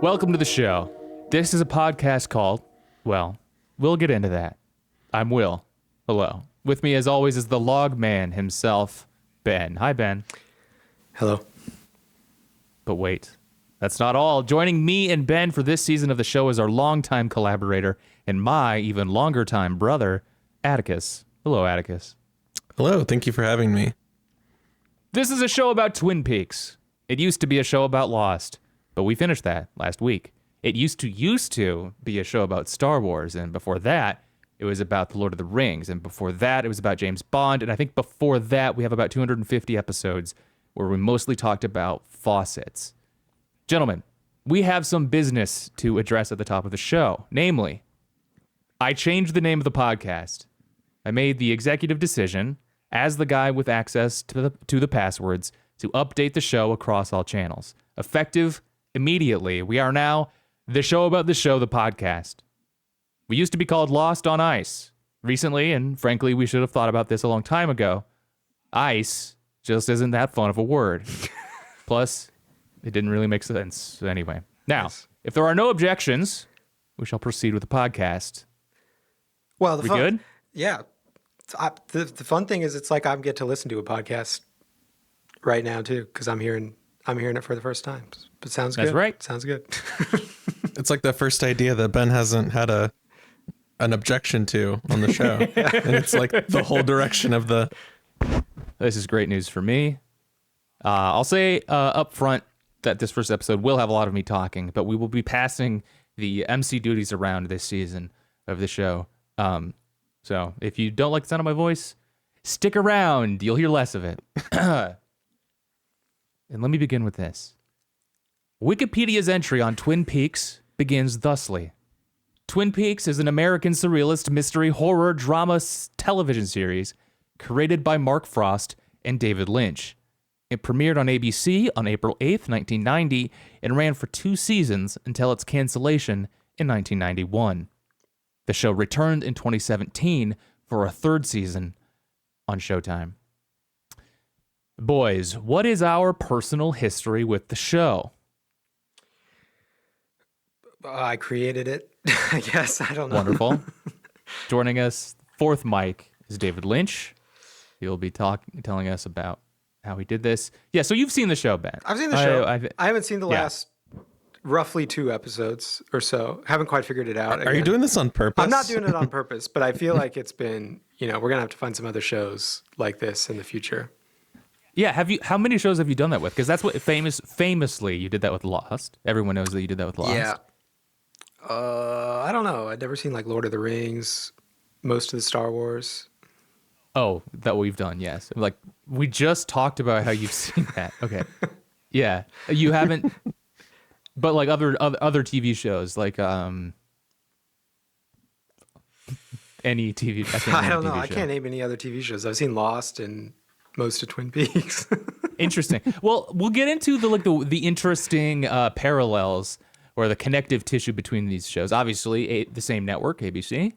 Welcome to the show. This is a podcast called, well, we'll get into that. I'm Will. Hello. With me, as always, is the log man himself, Ben. Hi, Ben. Hello. But wait, that's not all. Joining me and Ben for this season of the show is our longtime collaborator and my even longer time brother, Atticus. Hello, Atticus. Hello, thank you for having me. This is a show about Twin Peaks. It used to be a show about Lost, but we finished that last week. It used to be a show about Star Wars, and before that, it was about The Lord of the Rings, and before that, it was about James Bond, and I think before that, we have about 250 episodes where we mostly talked about faucets. Gentlemen, we have some business to address at the top of the show. Namely, I changed the name of the podcast. I made the executive decision, as the guy with access to the passwords, to update the show across all channels. Effective immediately, we are now The Show About the Show, the podcast. We used to be called Lost on Ice. Recently, and frankly, we should have thought about this a long time ago, ice just isn't that fun of a word. Plus, it didn't really make sense. So anyway, now, if there are no objections, we shall proceed with the podcast. Well, we good? Yeah. The fun thing is, it's like I get to listen to a podcast right now too, because I'm hearing it for the first time. But sounds good. That's right. Sounds good. It's like the first idea that Ben hasn't had an objection to on the show. And it's like the whole direction of the... This is great news for me. I'll say up front that this first episode will have a lot of me talking, but we will be passing the MC duties around this season of the show. So if you don't like the sound of my voice, stick around. You'll hear less of it. And let me begin with this. Wikipedia's entry on Twin Peaks begins thusly. Twin Peaks is an American surrealist mystery horror drama television series created by Mark Frost and David Lynch. It premiered on ABC on April 8th, 1990, and ran for 2 seasons until its cancellation in 1991. The show returned in 2017 for a 3rd season on Showtime. Boys, what is our personal history with the show? I created it, I guess. I don't know. Wonderful. Joining us, 4th mic, is David Lynch. He'll be telling us about how he did this. Yeah, so you've seen the show, Ben. I've seen the show. I haven't seen the last roughly 2 episodes or so. Haven't quite figured it out. Are you doing this on purpose? I'm not doing it on purpose, but I feel like it's been, we're going to have to find some other shows like this in the future. Yeah, how many shows have you done that with? Because that's what famously you did that with Lost. Everyone knows that you did that with Lost. Yeah. I don't know. I'd never seen like Lord of the Rings, most of the Star Wars. Oh, that we've done, yes. Like, we just talked about how you've seen that. Okay. Yeah. You haven't, but like other TV shows, like any TV. I don't know. I can't name any other TV shows. I've seen Lost and most of Twin Peaks. Interesting. Well, we'll get into the interesting parallels or the connective tissue between these shows. Obviously, the same network, ABC.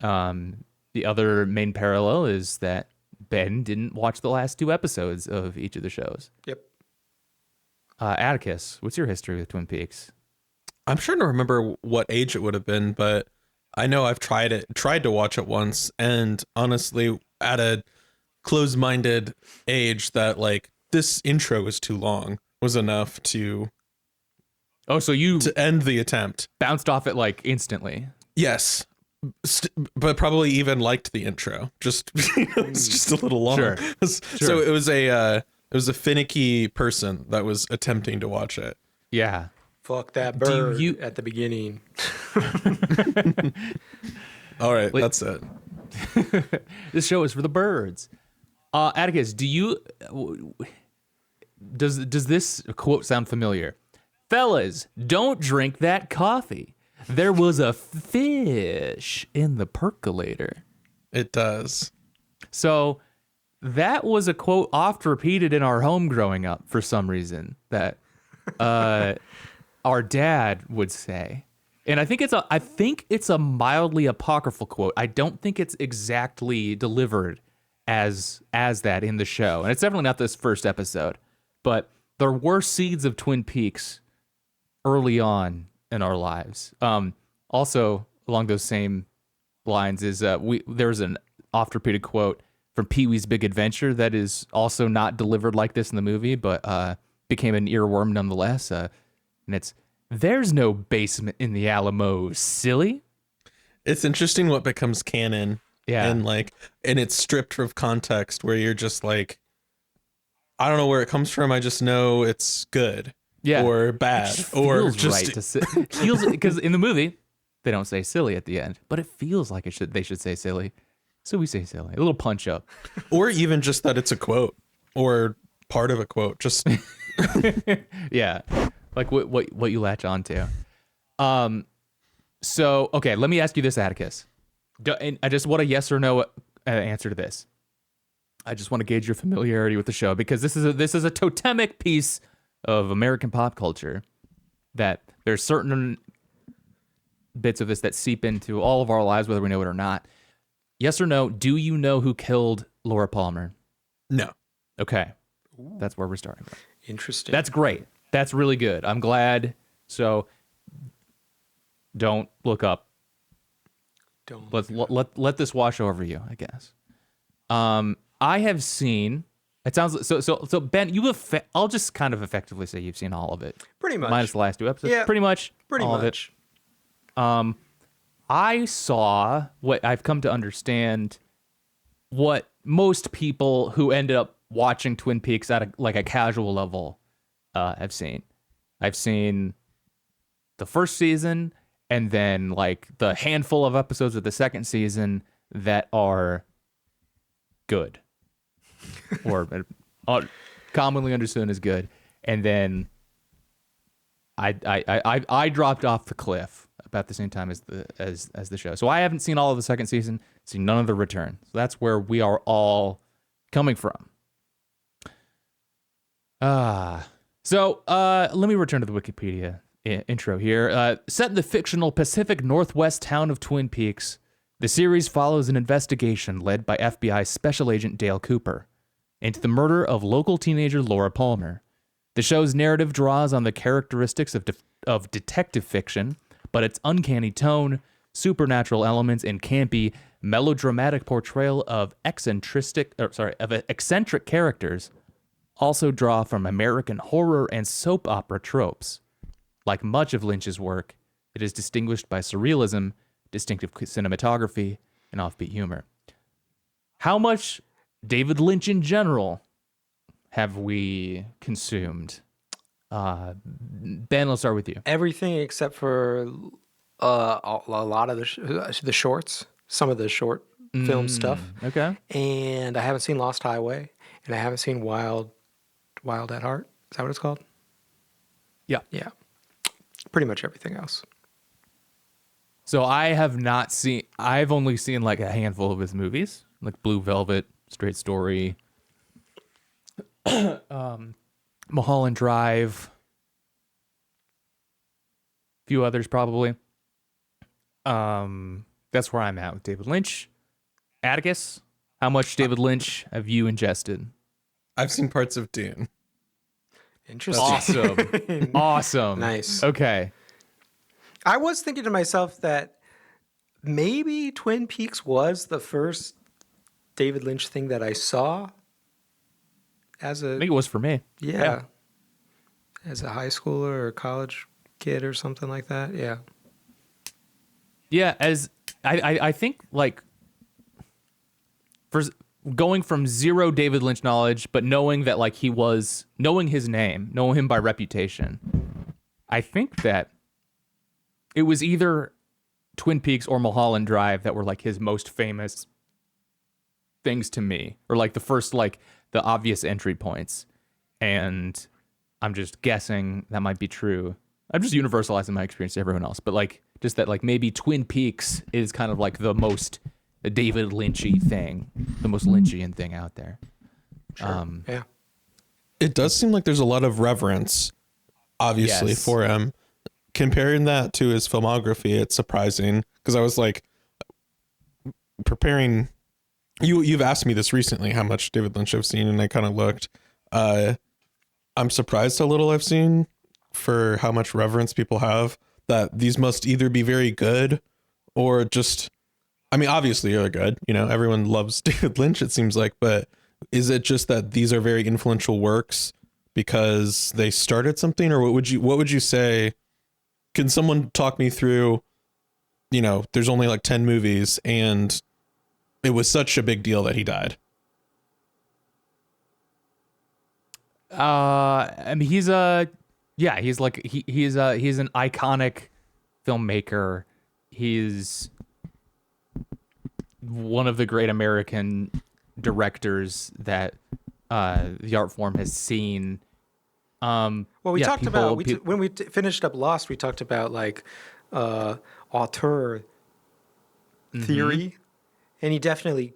The other main parallel is that Ben didn't watch the last 2 episodes of each of the shows. Yep. Atticus, what's your history with Twin Peaks? I'm trying to remember what age it would have been, but I know I've tried to watch it once, and honestly, at a closed-minded age, that like this intro is too long was enough to to end the attempt. Bounced off it like instantly. Yes. But probably even liked the intro. Just it's just a little long. Sure. So it was a finicky person that was attempting to watch it. Yeah. Fuck that bird at the beginning. All right, that's it. This show is for the birds. Atticus, does this quote sound familiar? Fellas, don't drink that coffee. There was a fish in the percolator. It does. So that was a quote oft repeated in our home growing up for some reason that our dad would say. And I think it's a mildly apocryphal quote. I don't think it's exactly delivered as that in the show. And it's definitely not this first episode. But there were seeds of Twin Peaks early on in our lives. Also, along those same lines is there's an oft-repeated quote from Pee-wee's Big Adventure that is also not delivered like this in the movie, but became an earworm nonetheless. And it's, "There's no basement in the Alamo, silly." It's interesting what becomes canon. Yeah. And it's stripped of context where you're just like, I don't know where it comes from. I just know it's good or bad or just right to feels, because in the movie they don't say silly at the end, but it feels like they should say silly. So we say silly. A little punch up. or even just that it's a quote or part of a quote. Just Yeah. Like what you latch onto. So, okay, let me ask you this, Atticus. And I just want a yes or no answer to this. I just want to gauge your familiarity with the show, because this is a totemic piece of American pop culture that there's certain bits of this that seep into all of our lives, whether we know it or not. Yes or no, do you know who killed Laura Palmer? no. Okay. That's where we're starting. Interesting. That's great. That's really good. I'm glad. So don't look up. Don't. Let this wash over you, I guess. I have seen. It sounds so. Ben, I'll just kind of effectively say you've seen all of it, Pretty much. minus the last 2 episodes. Yeah, pretty much. Pretty all much. Of it. I saw what I've come to understand. What most people who ended up watching Twin Peaks at a casual level have seen. I've seen the first season, and then like the handful of episodes of the second season that are good or commonly understood as good, and then I dropped off the cliff about the same time as the show. So I haven't seen all of the second season, seen none of the return. So that's where we are all coming from. So let me return to the Wikipedia intro here. Set in the fictional Pacific Northwest town of Twin Peaks, the series follows an investigation led by FBI Special Agent Dale Cooper into the murder of local teenager Laura Palmer. The show's narrative draws on the characteristics of detective fiction, but its uncanny tone, supernatural elements, and campy, melodramatic portrayal of eccentric characters also draw from American horror and soap opera tropes. Like much of Lynch's work, it is distinguished by surrealism, distinctive cinematography, and offbeat humor. How much David Lynch in general have we consumed? Ben, let's start with you. Everything except for a lot of the shorts, some of the short film stuff. Okay. And I haven't seen Lost Highway, and I haven't seen Wild at Heart. Is that what it's called? Yeah. Yeah. Pretty much everything else. So I've only seen like a handful of his movies, like Blue Velvet, Straight Story, Mulholland Drive, a few others probably. That's where I'm at with David Lynch. Atticus, how much David Lynch have you ingested? I've seen parts of Dune. Interesting. Awesome. Nice. Okay. I was thinking to myself that maybe Twin Peaks was the first David Lynch thing that I saw I think it was for me. Yeah. As a high schooler or college kid or something like that. Yeah. Yeah, as I think like for going from zero David Lynch knowledge, but knowing that like knowing his name, knowing him by reputation, I think that it was either Twin Peaks or Mulholland Drive that were like his most famous things to me, or like the first like the obvious entry points. And I'm just guessing that might be true. I'm just universalizing my experience to everyone else, but like just that like maybe Twin Peaks is kind of like the most David Lynchy thing, the most Lynchian thing out there. Sure. Yeah. It does seem like there's a lot of reverence, obviously, Yes. for him. Comparing that to his filmography, it's surprising because I was like preparing. You've asked me this recently, how much David Lynch I've seen, and I kind of looked. I'm surprised how little I've seen for how much reverence people have, that these must either be very good or just, I mean, obviously they're good. You know, everyone loves David Lynch, it seems like, but is it just that these are very influential works because they started something, or what would you say? Can someone talk me through, you know, there's only like 10 movies and it was such a big deal that he died? I mean, he's an iconic filmmaker. He's one of the great American directors that the art form has seen. Well, we talked about when we finished up Lost, we talked about like auteur theory, and he definitely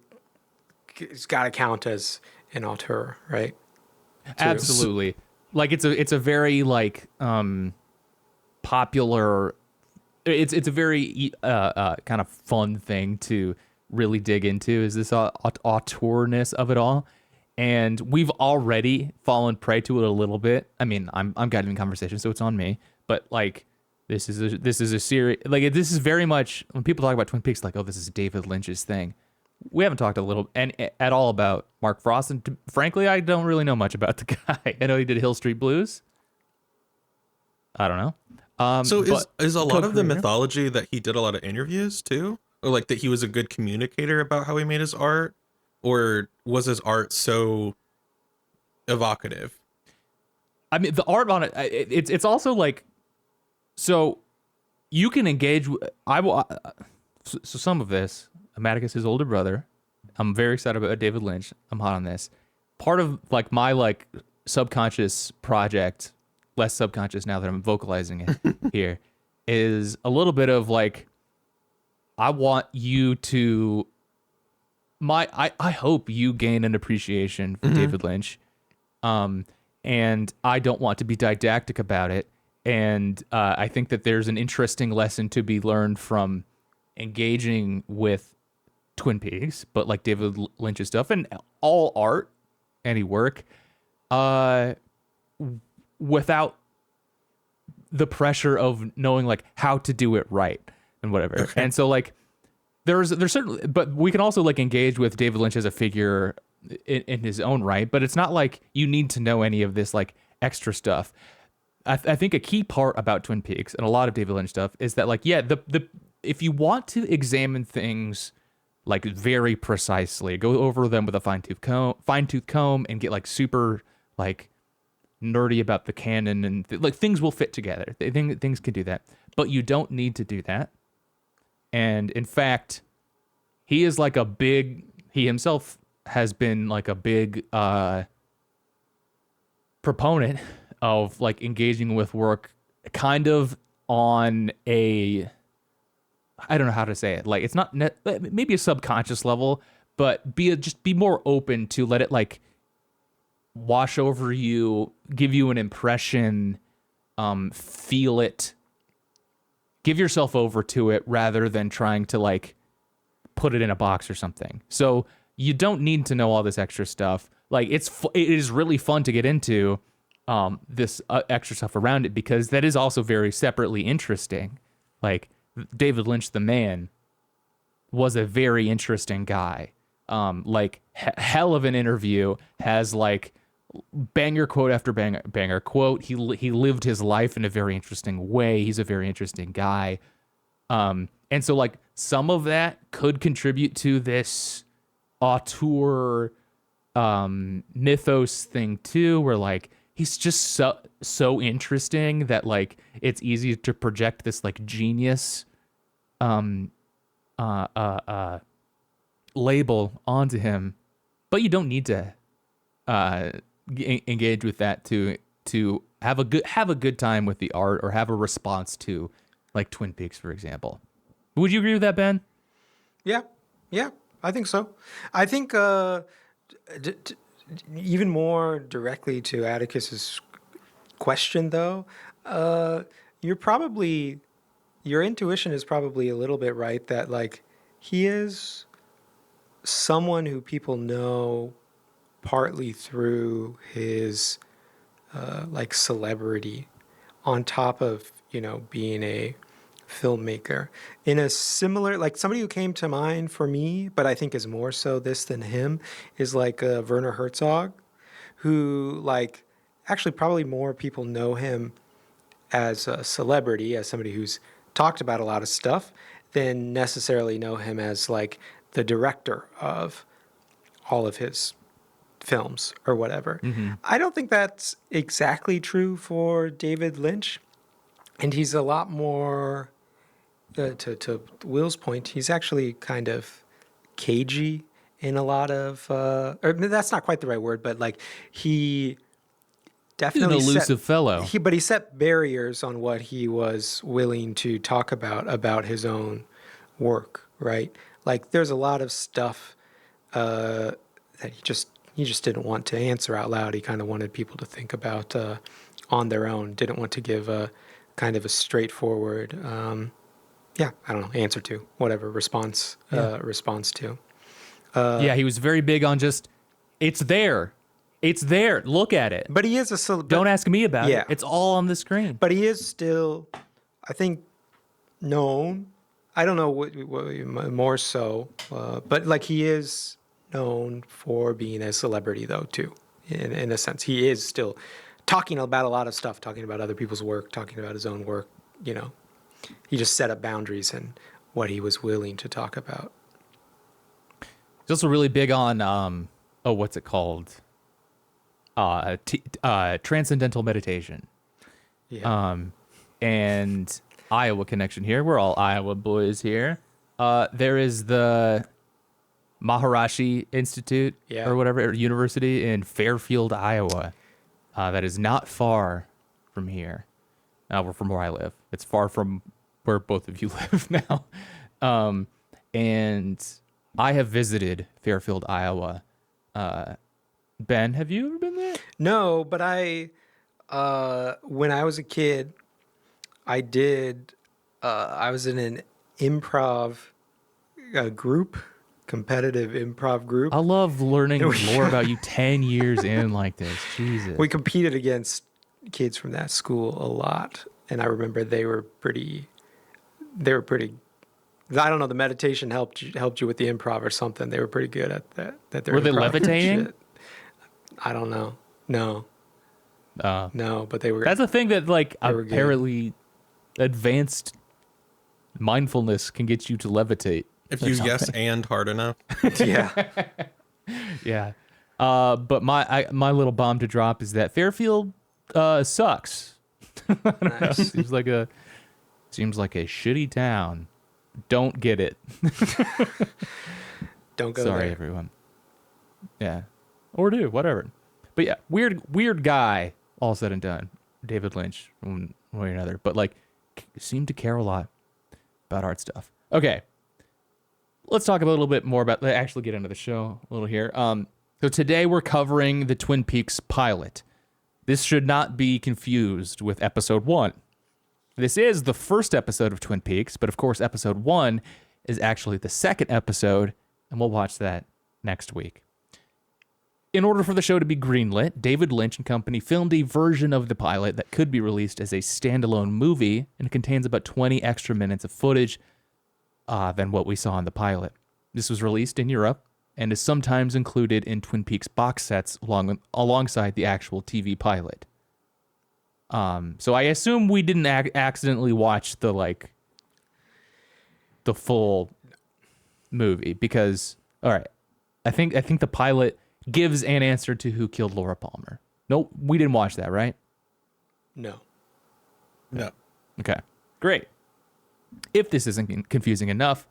has got to count as an auteur, right? Absolutely. Like it's a very like popular. It's a very kind of fun thing to really dig into, is this auteurness of it all. And we've already fallen prey to it a little bit. I mean, I'm guiding the conversation, so it's on me. But like, this is a series. Like, this is very much when people talk about Twin Peaks, like, oh, this is David Lynch's thing. We haven't talked at all about Mark Frost, and frankly, I don't really know much about the guy. I know he did Hill Street Blues. I don't know. So is a lot of the mythology that he did a lot of interviews too, or like that he was a good communicator about how he made his art, or was his art so evocative? I mean, the art on it, it's also like, so you can engage. So some of this, I'm Atticus, his older brother. I'm very excited about David Lynch. I'm hot on this. Part of like my like subconscious project, less subconscious now that I'm vocalizing it here, is a little bit of like, I want you to, I hope you gain an appreciation for David Lynch. And I don't want to be didactic about it. And I think that there's an interesting lesson to be learned from engaging with Twin Peaks, but like David Lynch's stuff and all art, any work, without the pressure of knowing like how to do it right and whatever. Okay. And so like there's certainly, but we can also like engage with David Lynch as a figure in his own right, but it's not like you need to know any of this like extra stuff. I think a key part about Twin Peaks and a lot of David Lynch stuff is that like, yeah, the if you want to examine things like very precisely, go over them with a fine-tooth comb and get like super like nerdy about the canon and like things will fit together. Things can do that, but you don't need to do that. And in fact, he himself has been like a big proponent of like engaging with work kind of on a, I don't know how to say it. Like, it's not maybe a subconscious level, but just be more open to let it like wash over you, give you an impression, feel it, give yourself over to it rather than trying to like put it in a box or something. So you don't need to know all this extra stuff. Like it is really fun to get into this extra stuff around it because that is also very separately interesting. Like David Lynch, the man, was a very interesting guy. Like hell of an interview, has like banger quote after banger quote. He lived his life in a very interesting way. He's a very interesting guy. And so like some of that could contribute to this auteur mythos thing too, where like he's just so interesting that like it's easy to project this like genius label onto him, but you don't need to engage with that to have a good time with the art or have a response to like Twin Peaks, for example. Would you agree with that, Ben? Yeah, I think so. I think even more directly to Atticus's question, though, your intuition is probably a little bit right that like he is someone who people know partly through his like celebrity on top of, being a filmmaker. In a similar, like somebody who came to mind for me, but I think is more so this than him, is like Werner Herzog, who like actually probably more people know him as a celebrity, as somebody who's talked about a lot of stuff, than necessarily know him as like the director of all of his films or whatever. Mm-hmm. I don't think that's exactly true for David Lynch. And he's a lot more, to Will's point, he's actually kind of cagey in a lot of, or that's not quite the right word, but like he definitely he's an elusive fellow. But he set barriers on what he was willing to talk about his own work, right? Like there's a lot of stuff that he just didn't want to answer out loud. He kind of wanted people to think about on their own. Didn't want to give a kind of a straightforward, answer to whatever response to. He was very big on just, it's there. It's there. Look at it. But he is don't ask me about it. It's all on the screen. But he is still, I think, known. I don't know what more so, but like he is known for being a celebrity though too. In a sense, he is still talking about a lot of stuff, talking about other people's work, talking about his own work. He just set up boundaries in what he was willing to talk about. He's also really big on what's it called? Transcendental meditation. Yeah. And Iowa connection here. We're all Iowa boys here. There is the Maharishi Institute or whatever, or university in Fairfield, Iowa. That is not far from here. From where I live. It's far from where both of you live now. And I have visited Fairfield, Iowa. Ben, have you ever been there? No, but when I was a kid, I did. I was in an improv group, competitive improv group. I love learning more about you 10 years in like this. Jesus. We competed against kids from that school a lot, and I remember they were pretty. I don't know. The meditation helped you with the improv or something. They were pretty good at that. Were they levitating? Shit. I don't know. No. No, but they were. That's a thing that like apparently advanced mindfulness can get you to levitate. If you yes and hard enough. Yeah. Yeah. But my little bomb to drop is that Fairfield sucks. Nice. Seems like a shitty town. Don't get it. Don't go Sorry, there. everyone. Yeah. Or do, whatever. But yeah, weird guy, all said and done. David Lynch, one way or another. But like, seemed to care a lot about art stuff. Okay. Let's talk a little bit more about, actually get into the show a little here. So today we're covering the Twin Peaks pilot. This should not be confused with episode 1. This is the first episode of Twin Peaks, but of course episode 1 is actually the second episode, and we'll watch that next week. In order for the show to be greenlit, David Lynch and company filmed a version of the pilot that could be released as a standalone movie, and it contains about 20 extra minutes of footage than what we saw in the pilot. This was released in Europe and is sometimes included in Twin Peaks box sets alongside the actual TV pilot. So I assume we didn't accidentally watch the full movie because, all right, I think the pilot gives an answer to who killed Laura Palmer. Nope, we didn't watch that, right? No. Okay, great. If this isn't confusing enough,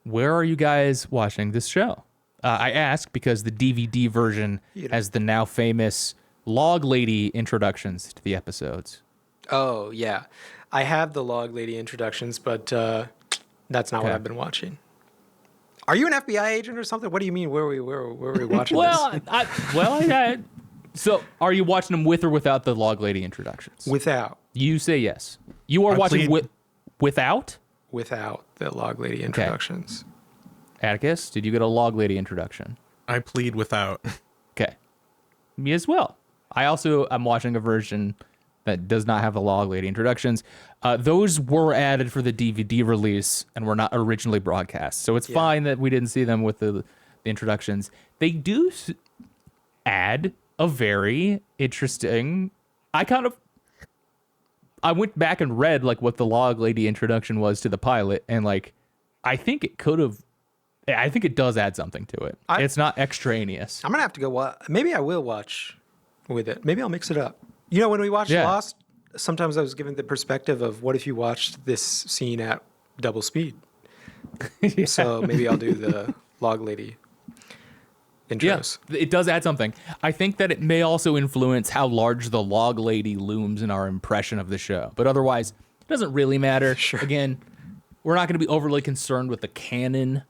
where are you guys watching this show? I ask because the DVD version has the now famous Log Lady introductions to the episodes. Oh, yeah. I have the Log Lady introductions, but that's not what I've been watching. Are you an FBI agent or something? What do you mean? Where are we watching this? So are you watching them with or without the Log Lady introductions? Without. You say yes. You are watching without? Without the Log Lady introductions. Atticus, did you get a Log Lady introduction? I plead without. Okay. Me as well. I'm watching a version that does not have the Log Lady introductions. Those were added for the DVD release and were not originally broadcast. So it's fine that we didn't see them with the introductions. They do add a very interesting... I went back and read like what the Log Lady introduction was to the pilot, and like I think it does add something to it. It's not extraneous. I'm gonna have to go maybe I will watch with it. Maybe I'll mix it up. You know, when we watched Lost, sometimes I was given the perspective of what if you watched this scene at double speed. So maybe I'll do the Log Lady intros. Yeah, it does add something. I think that it may also influence how large the Log Lady looms in our impression of the show. But otherwise, it doesn't really matter. Sure. Again, we're not going to be overly concerned with the canon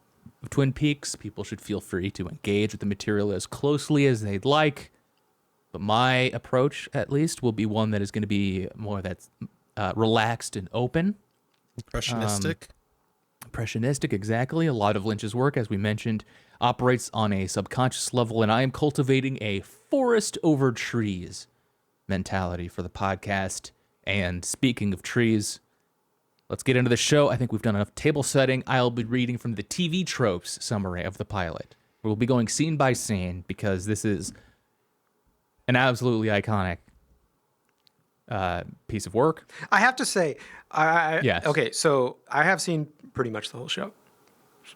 of Twin Peaks. People should feel free to engage with the material as closely as they'd like. But my approach, at least, will be one that is going to be more that's relaxed and open. Impressionistic, exactly. A lot of Lynch's work, as we mentioned, operates on a subconscious level, and I am cultivating a forest over trees mentality for the podcast. And speaking of trees, let's get into the show. I think we've done enough table setting. I'll be reading from the TV tropes summary of the pilot. We'll be going scene by scene because this is an absolutely iconic piece of work. I have to say, yes. Okay, so I have seen pretty much the whole show.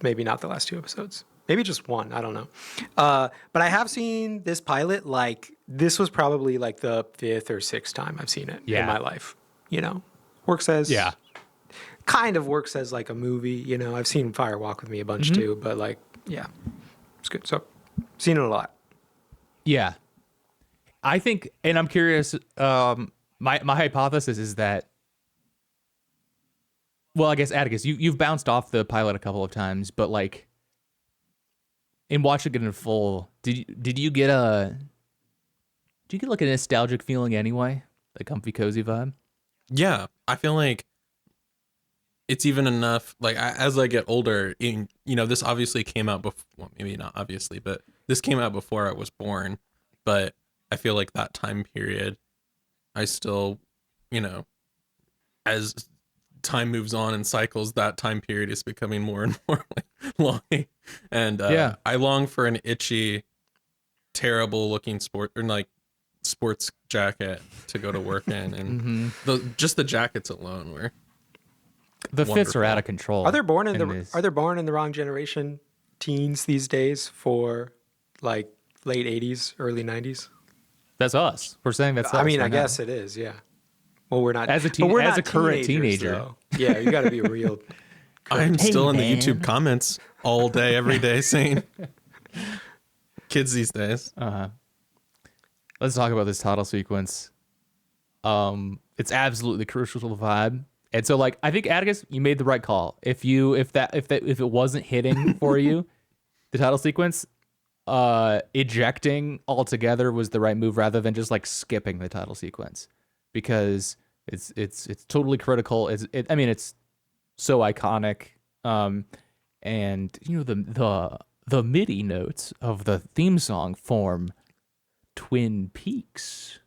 Maybe not the last 2 episodes. Maybe just one. I don't know. But I have seen this pilot. Like, this was probably like the 5th or 6th time I've seen it in my life. You know, works as kind of works as like a movie. You know, I've seen Fire Walk with Me a bunch too. But like, yeah, it's good. So, seen it a lot. Yeah, I think, and I'm curious. My hypothesis is that, well, I guess Atticus, you've bounced off the pilot a couple of times, but like in watching it in full, did you get like a nostalgic feeling anyway, the comfy cozy vibe? Yeah, I feel like it's even enough. Like as I get older, this obviously came out before. Well, maybe not obviously, but this came out before I was born. But I feel like that time period, I still, as time moves on and cycles, that time period is becoming more and more like long. And I long for an itchy, terrible looking sports jacket to go to work in, and just the jackets alone were the wonderful. Fits are out of control. Are they born in the wrong generation teens these days for like late 80s, early 90s? That's us. We're saying that's us. I mean, right I guess now. it is, yeah. Well, we're not as a current teenager. Though. Yeah, you got to be a real. I'm still in the YouTube comments all day, every day, saying kids these days. Let's talk about this title sequence. It's absolutely crucial to the vibe, and so like I think Atticus, you made the right call. If it wasn't hitting for you, the title sequence, ejecting altogether was the right move rather than just like skipping the title sequence, because it's totally critical. It's so iconic. And the MIDI notes of the theme song form Twin Peaks.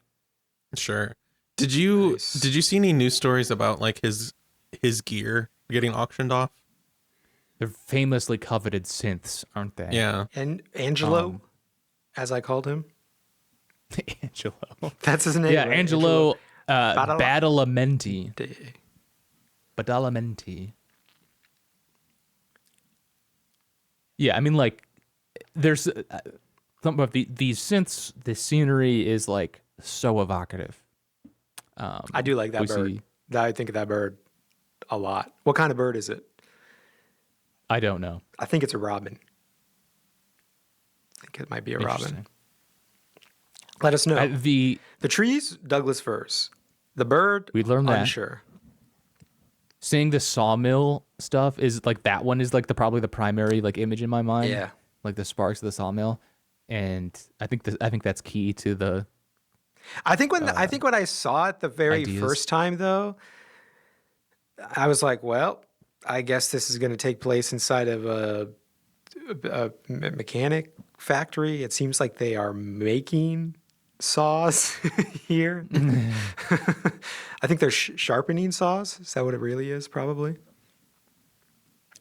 Sure. Did you Nice. Did you see any news stories about like his gear getting auctioned off? They're famously coveted synths, aren't they? Yeah. And Angelo, as I called him. Angelo. That's his name. Yeah, right? Angelo Badalamenti. Angelo. Badalamenti. Yeah, I mean, like, there's something about these synths. The scenery is like so evocative. I do like that bird. I think of that bird a lot. What kind of bird is it? I don't know. I think it's a robin. I think it might be a robin. Let us know. The trees, Douglas firs. The bird, we learned that. Unsure. Seeing the sawmill stuff is like that one is like probably the primary like image in my mind. Yeah. Like the sparks of the sawmill, and I think that's key to the. I think when I saw it the very first time though, I was like, well, I guess this is going to take place inside of a mechanic factory. It seems like they are making saws here. I think they're sharpening saws. Is that what it really is? Probably.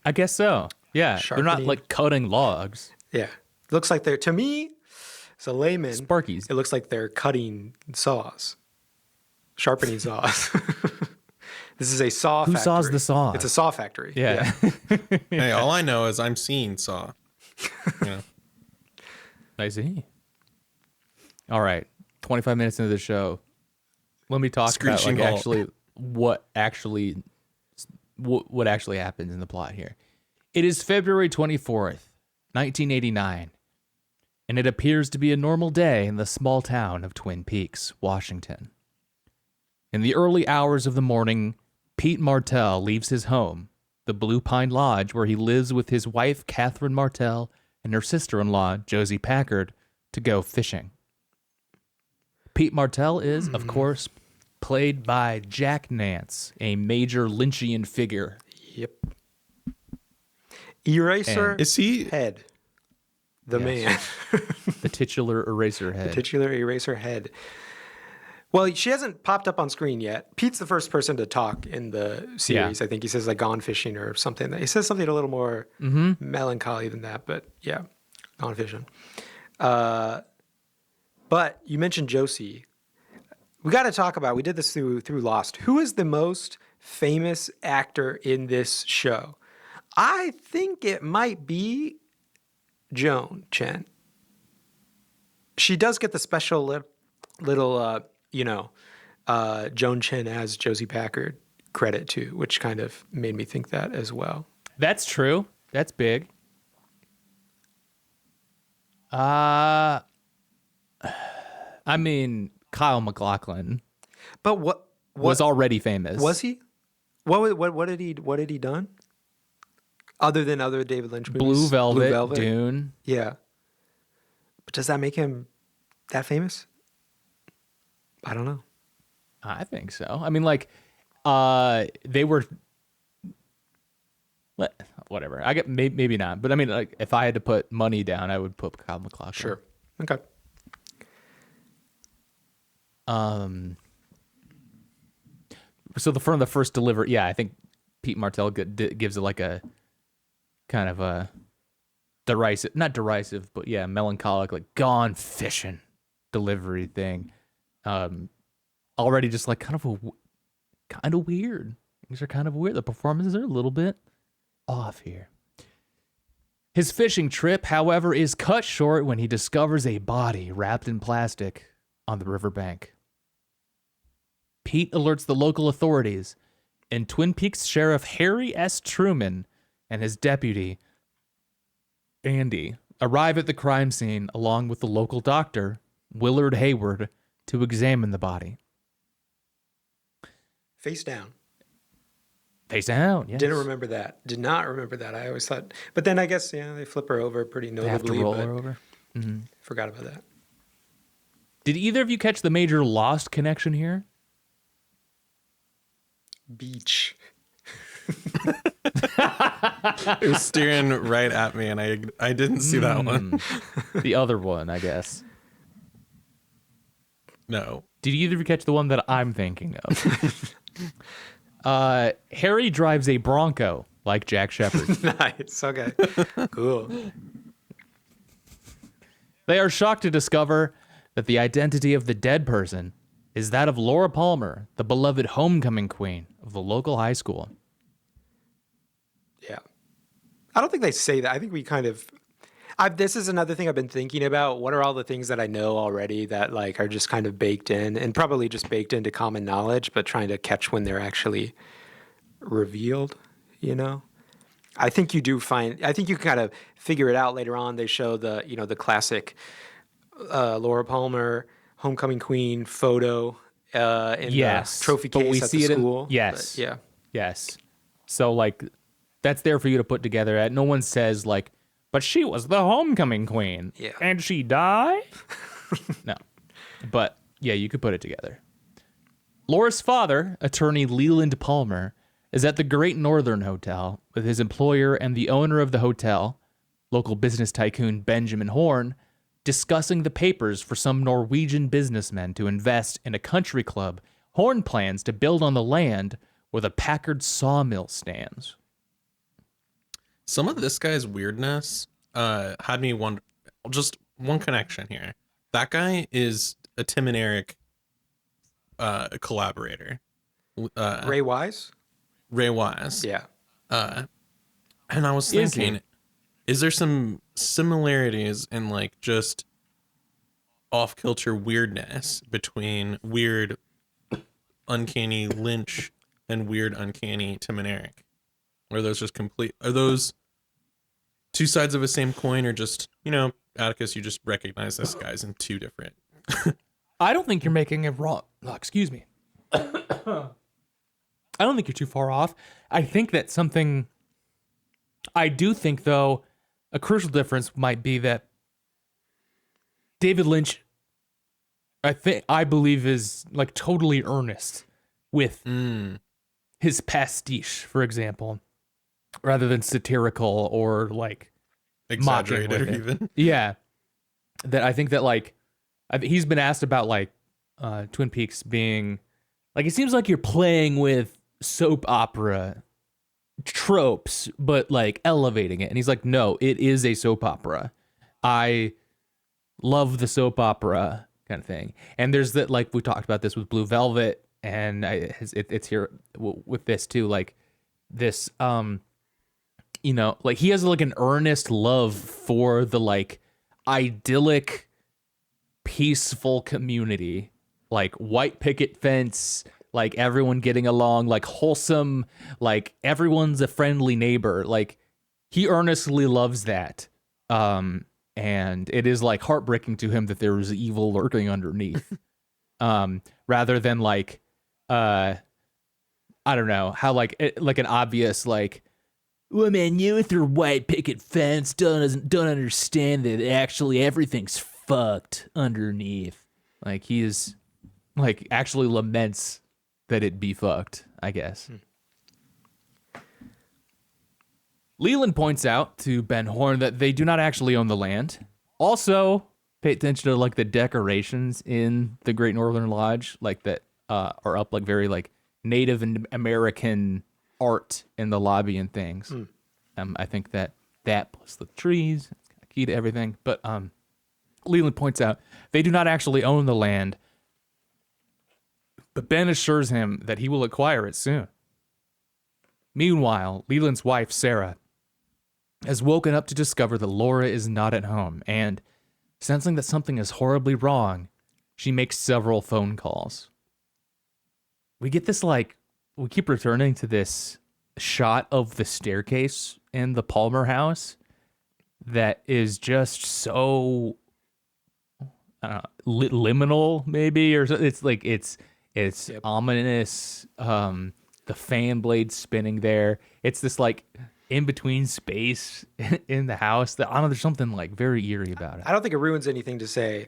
I guess so. Yeah. They're not like cutting logs. Yeah. Looks like they're, to me, as a layman, Sparkies. It looks like they're cutting saws. Sharpening saws. This is a saw factory. Who saws the saw? It's a saw factory. Yeah. Hey, all I know is I'm seeing Saw. I see. All right. 25 minutes into the show. Let me talk about like actually what actually happens in the plot here. It is February 24th, 1989, and it appears to be a normal day in the small town of Twin Peaks, Washington. In the early hours of the morning, Pete Martell leaves his home, the Blue Pine Lodge, where he lives with his wife, Catherine Martell, and her sister-in-law, Josie Packard, to go fishing. Pete Martell is, of course, played by Jack Nance, a major Lynchian figure. Yep. Eraser is he head. The man. The titular eraser head. The titular eraser head. Well, she hasn't popped up on screen yet. Pete's the first person to talk in the series. Yeah. I think he says like gone fishing or something. He says something a little more melancholy than that, but yeah, gone fishing. But you mentioned Josie. We got to talk about, we did this through Lost. Who is the most famous actor in this show? I think it might be Joan Chen. She does get the special little Joan Chen as Josie Packard credit too, which kind of made me think that as well. That's true. That's big. I mean, Kyle MacLachlan. But what was already famous? Was he? What did he done? Other than other David Lynch movies? Blue Velvet, Dune. Yeah. But does that make him that famous? I don't know. I think so. I mean, like, they were... Whatever. I get maybe not. But I mean, like, if I had to put money down, I would put Kyle MacLachlan. Sure. Okay. So from the first delivery, yeah, I think Pete Martell gives it like a kind of a not derisive, but yeah, melancholic, like gone fishing delivery thing. Already just like kind of weird. Things are kind of weird. The performances are a little bit off here. His fishing trip, however, is cut short when he discovers a body wrapped in plastic on the riverbank. Pete alerts the local authorities, and Twin Peaks Sheriff Harry S. Truman and his deputy, Andy, arrive at the crime scene along with the local doctor, Willard Hayward, to examine the body. Face down. Face down, yes. Didn't remember that. Did not remember that. I always thought, but then I guess, they flip her over pretty notably. They have to roll her over. Mm-hmm. Forgot about that. Did either of you catch the major Lost connection here? Beach. It was steering right at me, and I didn't see that one. The other one, I guess. No. Did either of you catch the one that I'm thinking of? Harry drives a Bronco like Jack Shepherd. Nice. Okay. Cool. They are shocked to discover that the identity of the dead person is that of Laura Palmer, the beloved homecoming queen of the local high school. Yeah. I don't think they say that. I think we kind of... this is another thing I've been thinking about. What are all the things that I know already that like are just kind of baked in and probably just baked into common knowledge, but trying to catch when they're actually revealed, I think you kind of figure it out later on. They show the classic Laura Palmer homecoming queen photo in the trophy case at the school. Yes. But, yeah. Yes. So like that's there for you to put together. No one says like, but she was the homecoming queen. Yeah. And she died? No. But yeah, you could put it together. Laura's father, attorney Leland Palmer, is at the Great Northern Hotel with his employer and the owner of the hotel, local business tycoon Benjamin Horn, discussing the papers for some Norwegian businessmen to invest in a country club, Horn plans to build on the land where the Packard sawmill stands. Some of this guy's weirdness had me wonder, just one connection here. That guy is a Tim and Eric collaborator. Ray Wise? Ray Wise. Yeah. And I was thinking, is there some similarities in like just off-kilter weirdness between weird, uncanny Lynch and weird, uncanny Tim and Eric? Or are those just are those two sides of the same coin, or just, Atticus, you just recognize this guy's in two different... I don't think you're making it wrong. Oh, excuse me. I don't think you're too far off. I do think, though, a crucial difference might be that David Lynch, I believe, is like totally earnest with his pastiche, for example, rather than satirical or like exaggerated even. Yeah. That I think that like he's been asked about like Twin Peaks being like, it seems like you're playing with soap opera tropes, but like elevating it. And he's like, no, it is a soap opera. I love the soap opera kind of thing. And there's that, like we talked about this with Blue Velvet, and it's here with this too. Like this, like he has like an earnest love for the like idyllic, peaceful community, like white picket fence, like everyone getting along, like wholesome, like everyone's a friendly neighbor. Like he earnestly loves that. And it is like heartbreaking to him that there is evil lurking underneath. Rather than like, I don't know how like an obvious like, woman, you with your white picket fence don't understand that actually everything's fucked underneath. Like he is like actually laments that it be fucked, I guess. Leland points out to Ben Horn that they do not actually own the land. Also, pay attention to like the decorations in the Great Northern Lodge, like that are up like very like Native and American art in the lobby and things. I think that plus the trees, it's kind of key to everything. But Leland points out they do not actually own the land, but Ben assures him that he will acquire it soon. Meanwhile, Leland's wife, Sarah, has woken up to discover that Laura is not at home, and sensing that something is horribly wrong, she makes several phone calls. We get this, like, we keep returning to this shot of the staircase in the Palmer house that is just so liminal, maybe, or it's like it's Yep. ominous. The fan blade spinning there. It's this like in between space in the house that I don't know. There's something like very eerie about it. I don't think it ruins anything to say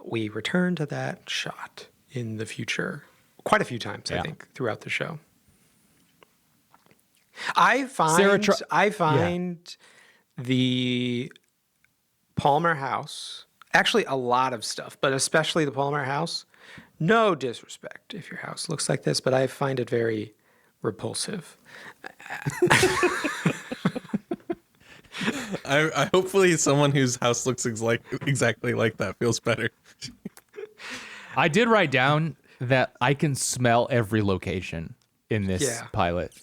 we return to that shot in the future quite a few times. I think throughout the show. I find the Palmer house, actually a lot of stuff, but especially the Palmer house. No disrespect if your house looks like this, but I find it very repulsive. I hopefully someone whose house looks exactly like that feels better. I did write down that I can smell every location in this pilot.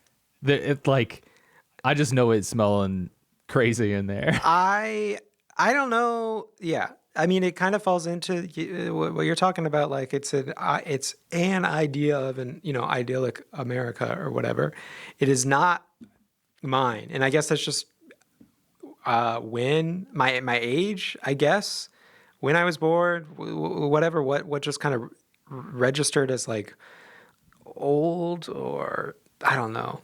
It's like I just know it's smelling crazy in there. I don't know. Yeah. I mean, it kind of falls into what you're talking about. Like it's an idea of an, idyllic America or whatever. It is not mine. And I guess that's just when my age, I guess, when I was born, whatever, what just kind of registered as like old or I don't know,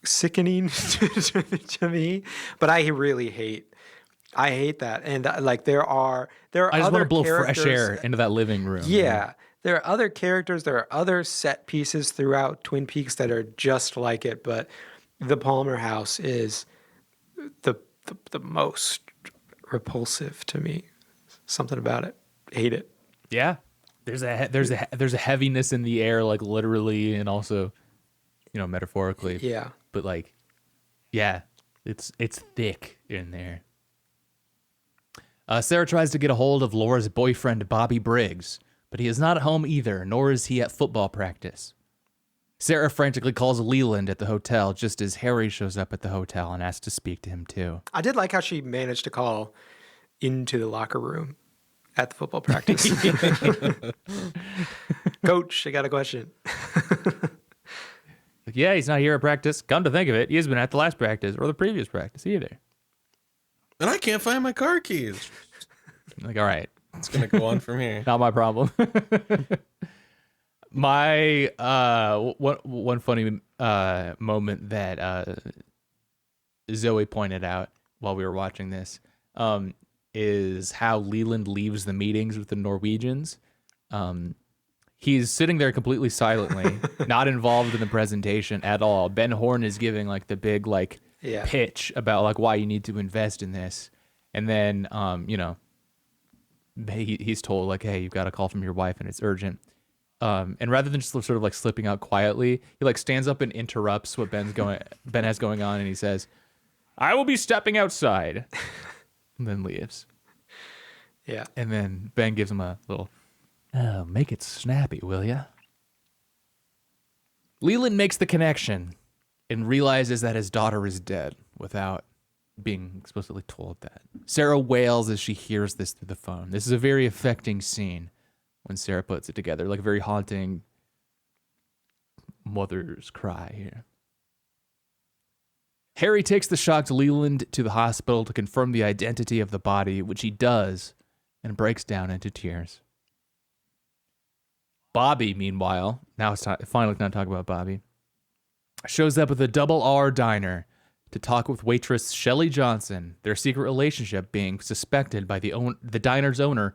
sickening to me. But I really hate that. And like there are I just want to blow characters, fresh air into that living room. Yeah. There are other characters, there are other set pieces throughout Twin Peaks that are just like it, but the Palmer house is the most repulsive to me. Something about it. Hate it. Yeah. There's a heaviness in the air, like literally and also, metaphorically. Yeah. But like, yeah, it's thick in there. Sarah tries to get a hold of Laura's boyfriend, Bobby Briggs, but he is not at home either, nor is he at football practice. Sarah frantically calls Leland at the hotel just as Harry shows up at the hotel and asks to speak to him too. I did like how she managed to call into the locker room at the football practice. Coach, I got a question. Yeah, he's not here at practice. Come to think of it, he has been at the last practice or the previous practice either. And I can't find my car keys. Like, all right. It's going to go on from here. Not my problem. My one funny moment that Zoe pointed out while we were watching this is how Leland leaves the meetings with the Norwegians. He's sitting there completely silently, not involved in the presentation at all. Ben Horn is giving like the big pitch about like why you need to invest in this, and then he's told like, hey, you've got a call from your wife and it's urgent. And rather than just sort of like slipping out quietly, he like stands up and interrupts what Ben has going on, and he says, "I will be stepping outside," and then leaves. Yeah. And then Ben gives him a little, "Oh, make it snappy, will ya?" Leland makes the connection and realizes that his daughter is dead without being explicitly told that. Sarah wails as she hears this through the phone. This is a very affecting scene when Sarah puts it together, like a very haunting mother's cry here. Harry takes the shocked Leland to the hospital to confirm the identity of the body, which he does, and breaks down into tears. Bobby, meanwhile, now it's finally time to talk about Bobby, shows up at the Double R Diner to talk with waitress Shelley Johnson, their secret relationship being suspected by the diner's owner,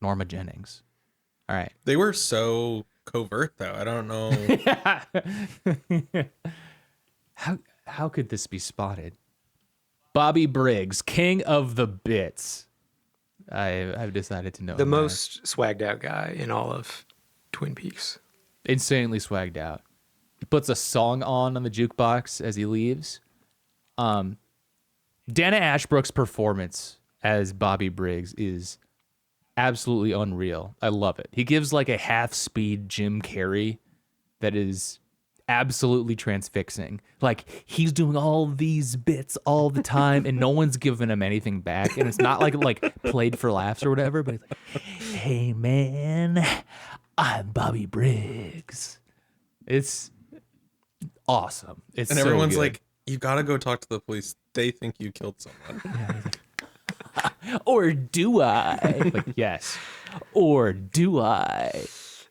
Norma Jennings. All right. They were so covert, though. I don't know. How could this be spotted? Bobby Briggs, king of the bits. I've decided to know the most swagged out guy in all of Twin Peaks. Insanely swagged out. He puts a song on the jukebox as he leaves. Dana Ashbrook's performance as Bobby Briggs is absolutely unreal. I love it. He gives like a half-speed Jim Carrey that is absolutely transfixing. Like, he's doing all these bits all the time and no one's giving him anything back. And it's not like played for laughs or whatever, but he's like, "Hey man, I'm Bobby Briggs." It's awesome. It's and so everyone's good. like, "You gotta go talk to the police. They think you killed someone." Or do I? Like, yes. Or do I?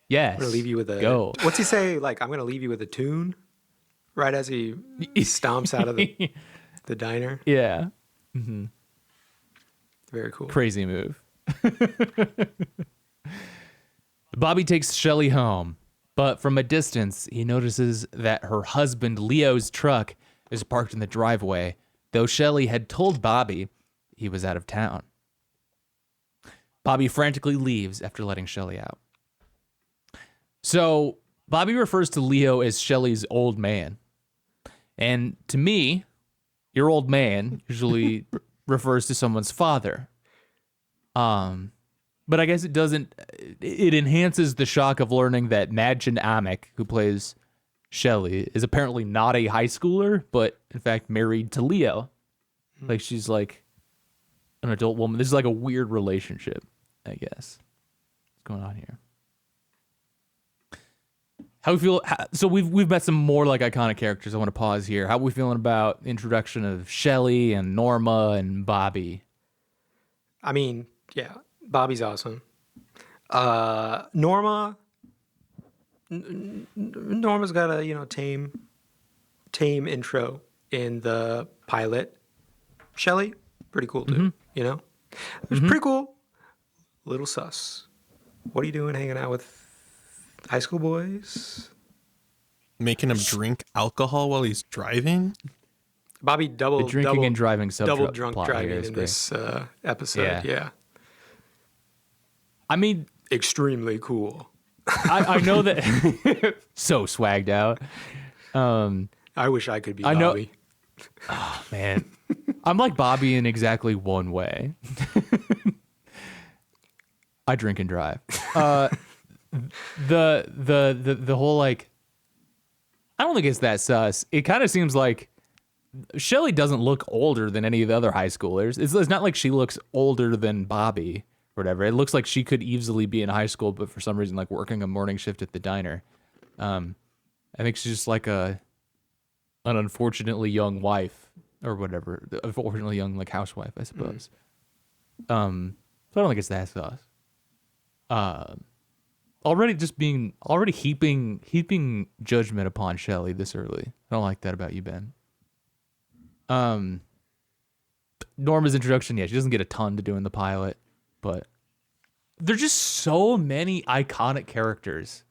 Yes. I'm gonna leave you with a go. What's he say? Like, I'm gonna leave you with a tune, right as he stomps out of the diner. Yeah. Mm-hmm. Very cool. Crazy move. Bobby takes Shelley home, but from a distance, he notices that her husband Leo's truck is parked in the driveway, though Shelley had told Bobby he was out of town. Bobby frantically leaves after letting Shelley out. So Bobby refers to Leo as Shelley's old man. And to me, your old man usually refers to someone's father. But I guess it doesn't, it enhances the shock of learning that Madchen Amick, who plays Shelley, is apparently not a high schooler, but in fact married to Leo. Like, she's like an adult woman. This is like a weird relationship, I guess. What's going on here? How we feel? So we've met some more like iconic characters. I want to pause here. How are we feeling about the introduction of Shelley and Norma and Bobby? I mean, yeah, Bobby's awesome. Norma's got a tame intro in the pilot. Shelley, pretty cool too. Mm-hmm. It's pretty cool. Little sus. What are you doing hanging out with high school boys? Making him drink alcohol while he's driving? Bobby the drinking and driving double drunk plot driving here is in great. this episode. Yeah. I mean, extremely cool. I know that so swagged out. I wish I could be Bobby. Oh man, I'm like Bobby in exactly one way. I drink and drive. The whole like, I don't think it's that sus. It kind of seems like Shelley doesn't look older than any of the other high schoolers. It's not like she looks older than Bobby or whatever. It looks like she could easily be in high school, but for some reason like working a morning shift at the diner. I think she's just like an unfortunately young wife or whatever. Unfortunately young like housewife, I suppose. So I don't think it's that sus. Already heaping judgment upon Shelley this early. I don't like that about you, Ben. Norma's introduction, yeah, she doesn't get a ton to do in the pilot, but there's just so many iconic characters.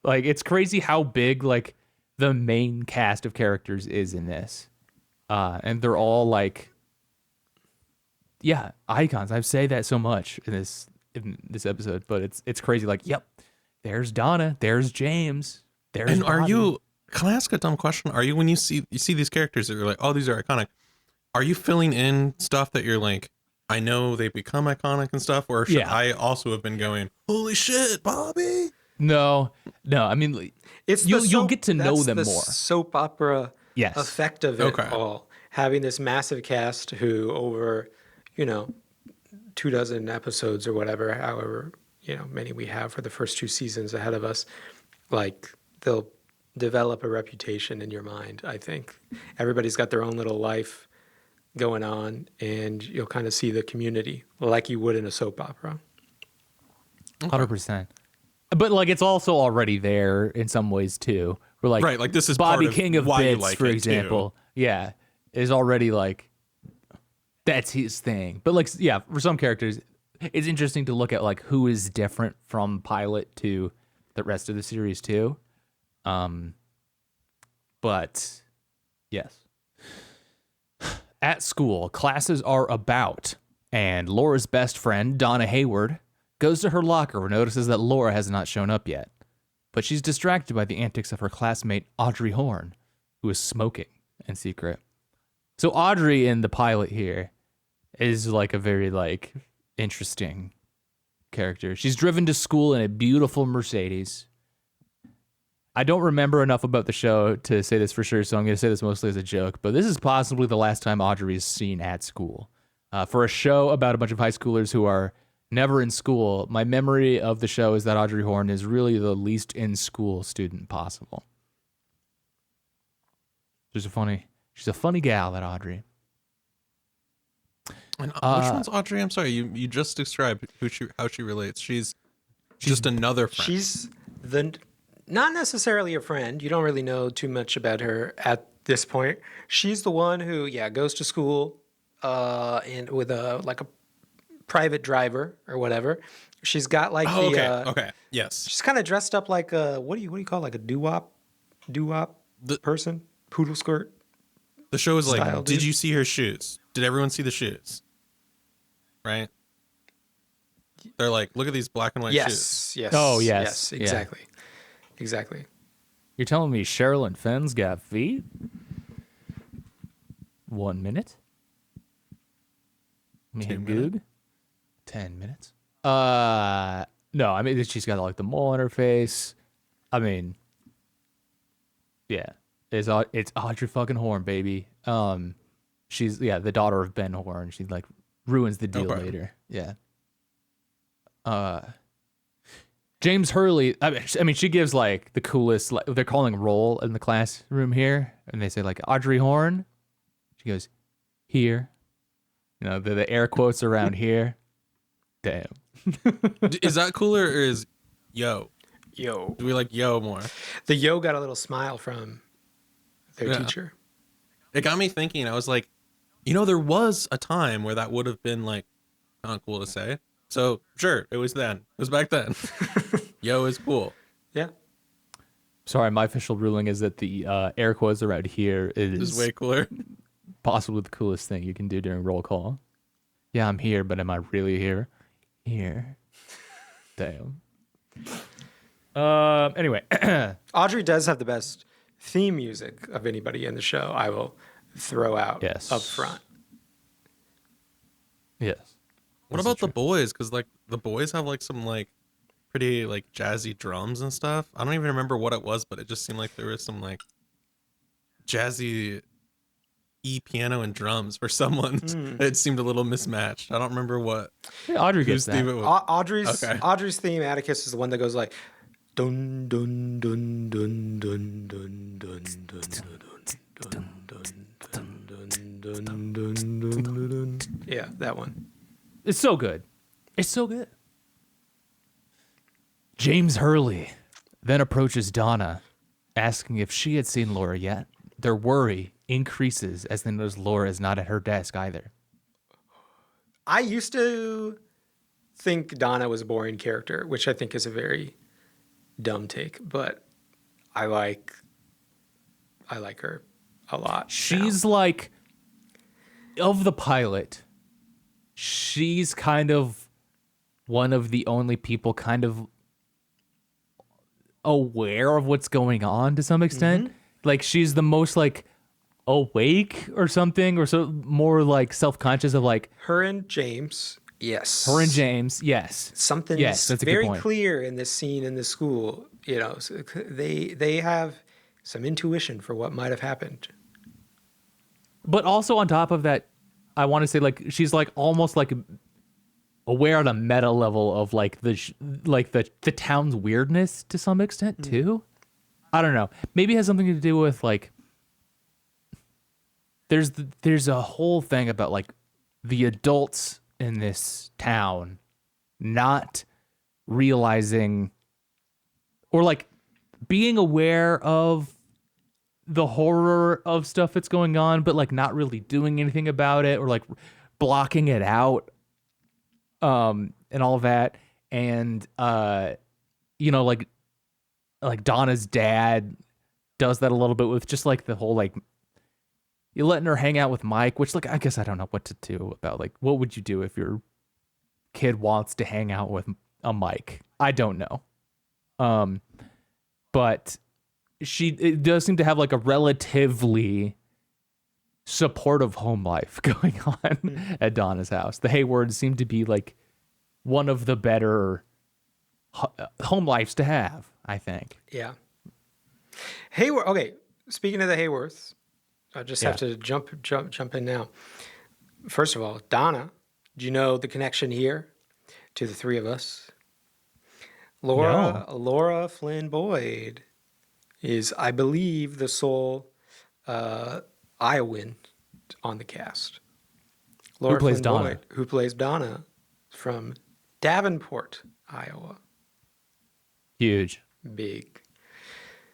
Like, it's crazy how big like the main cast of characters is in this. And they're all like, yeah, icons. I say that so much in this episode, but it's crazy. Like, yep, there's Donna, there's James, there's. And Bobby. Can I ask a dumb question? Are you, when you see these characters that you're like, oh, these are iconic, are you filling in stuff that you're like, I know they become iconic and stuff, or should I also have been going, holy shit, Bobby? No. I mean, you'll get to know them more. Soap opera effect of it all. Having this massive cast who over, 24 episodes or whatever, however, many we have for the first 2 seasons ahead of us, like they'll develop a reputation in your mind, I think. Everybody's got their own little life going on, and you'll kind of see the community like you would in a soap opera. 100%. But like it's also already there in some ways too. We're like, right, like this is Bobby part King of why Bits, you like for it example. too. Yeah, is already like that's his thing. But like, yeah, for some characters, it's interesting to look at like who is different from pilot to the rest of the series too. But yes, at school, classes are about, and Laura's best friend Donna Hayward goes to her locker and notices that Laura has not shown up yet. But she's distracted by the antics of her classmate Audrey Horne, who is smoking in secret. So Audrey in the pilot here is like a very like interesting character. She's driven to school in a beautiful Mercedes. I don't remember enough about the show to say this for sure, so I'm going to say this mostly as a joke, but this is possibly the last time Audrey is seen at school. For a show about a bunch of high schoolers who are never in school, my memory of the show is that Audrey Horne is really the least in-school student possible. She's a funny gal, that Audrey. And which one's Audrey? I'm sorry, you just described how she relates. She's just another friend. She's not necessarily a friend. You don't really know too much about her at this point. She's the one who, goes to school and with a private driver or whatever. She's got like yes. She's kind of dressed up like a what do you call like a doo-wop person, poodle skirt. The show is style, like, did you see her shoes? Did everyone see the shoes? Right? They're like, look at these black and white shoes. Yes. Oh, yes. Exactly. Exactly. You're telling me Sherilyn Fenn's got feet? 1 minute? 2 minutes? Goog? 10 minutes? No, I mean, she's got like the mole on her face. I mean, yeah, it's Audrey fucking Horne, baby. She's the daughter of Ben Horne. She like ruins the deal later. Yeah. James Hurley. I mean, she gives like the coolest. Like, they're calling roll in the classroom here, and they say like Audrey Horne. She goes here. The air quotes around here. Damn. Is that cooler or is yo? Yo. Do we like yo more? The yo got a little smile from their teacher. It got me thinking. I was like, there was a time where that would have been like kind of cool to say. So sure, it was then. It was back then. Yo is cool. Yeah. Sorry, my official ruling is that the air quotes around here is way cooler. possibly the coolest thing you can do during roll call. Yeah, I'm here, but am I really here? Here. Damn. Anyway. Audrey does have the best theme music of anybody in the show. I will throw out up front. Yes. What about the boys? Because like the boys have like some like pretty like jazzy drums and stuff. I don't even remember what it was, but it just seemed like there was some like jazzy piano and drums for someone. It seemed a little mismatched. I don't remember what. Yeah, Audrey gets that. Audrey's theme, Atticus, is the one that goes like dun dun dun dun dun dun dun dun dun dun. Yeah, that one. It's so good. It's so good. James Hurley then approaches Donna, asking if she had seen Laura yet. Their worry increases as they notice Laura is not at her desk either. I used to think Donna was a boring character, which I think is a very dumb take, but I like her a lot. She's like, of the pilot, she's kind of one of the only people kind of aware of what's going on to some extent. Like she's the most like awake or something, or so more like self-conscious of like her and James. Yes. Her and James. Yes. Something's very clear in this scene in the school. You know, so they have some intuition for what might have happened. But also on top of that, I want to say like she's like almost like aware on a meta level of like the town's weirdness to some extent too. I don't know. Maybe it has something to do with like there's a whole thing about like the adults in this town not realizing or like being aware of the horror of stuff that's going on, but like not really doing anything about it or like blocking it out, and all that. And, you know, like Donna's dad does that a little bit with just like the whole, like, you're letting her hang out with Mike, which like, I guess I don't know what to do about like, what would you do if your kid wants to hang out with a Mike? I don't know. But it does seem to have like a relatively supportive home life going on at Donna's house. The Haywards seem to be like one of the better home lives to have, I think. Yeah. Hayward. Okay. Speaking of the Hayworths, I just have to jump in now. First of all, Donna, do you know the connection here to the three of us? Laura Flynn Boyd is, I believe, the sole Iowan on the cast. Laura Flynn Donna? Boyd, who plays Donna from Davenport, Iowa. Huge. Big.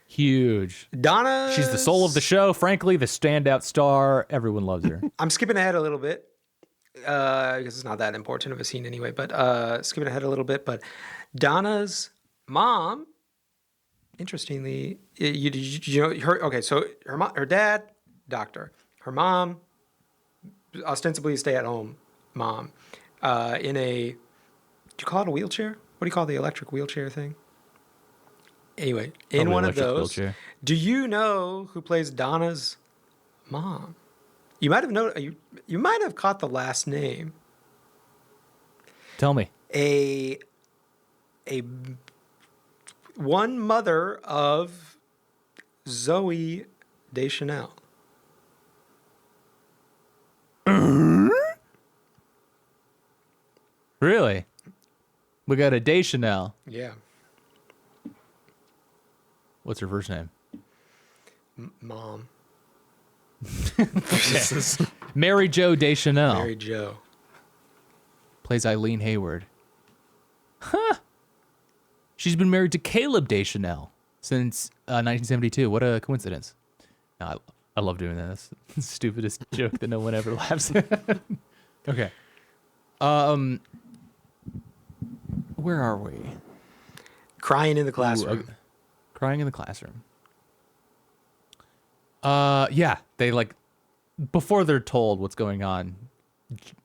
Huge. Donna. She's the soul of the show. Frankly, the standout star. Everyone loves her. I'm skipping ahead a little bit because it's not that important of a scene anyway. But skipping ahead a little bit. But Donna's mom, interestingly, you know her. Okay, so her dad, doctor. Her mom, ostensibly a stay-at-home mom, in a. Do you call it a wheelchair? What do you call the electric wheelchair thing? Anyway, in one of those, wheelchair. Do you know who plays Donna's mom? You might have known. You might have caught the last name. Tell me. A one mother of Zoe Deschanel. Really? We got a Deschanel. Yeah. What's her first name? Mom. Mary Jo Deschanel. Mary Jo. Plays Eileen Hayward. Huh. She's been married to Caleb Deschanel since 1972. What a coincidence. No, I love doing this. Stupidest joke that no one ever laughs at. Okay. Where are we? Crying in the classroom. Crying in the classroom. Yeah, they like before they're told what's going on,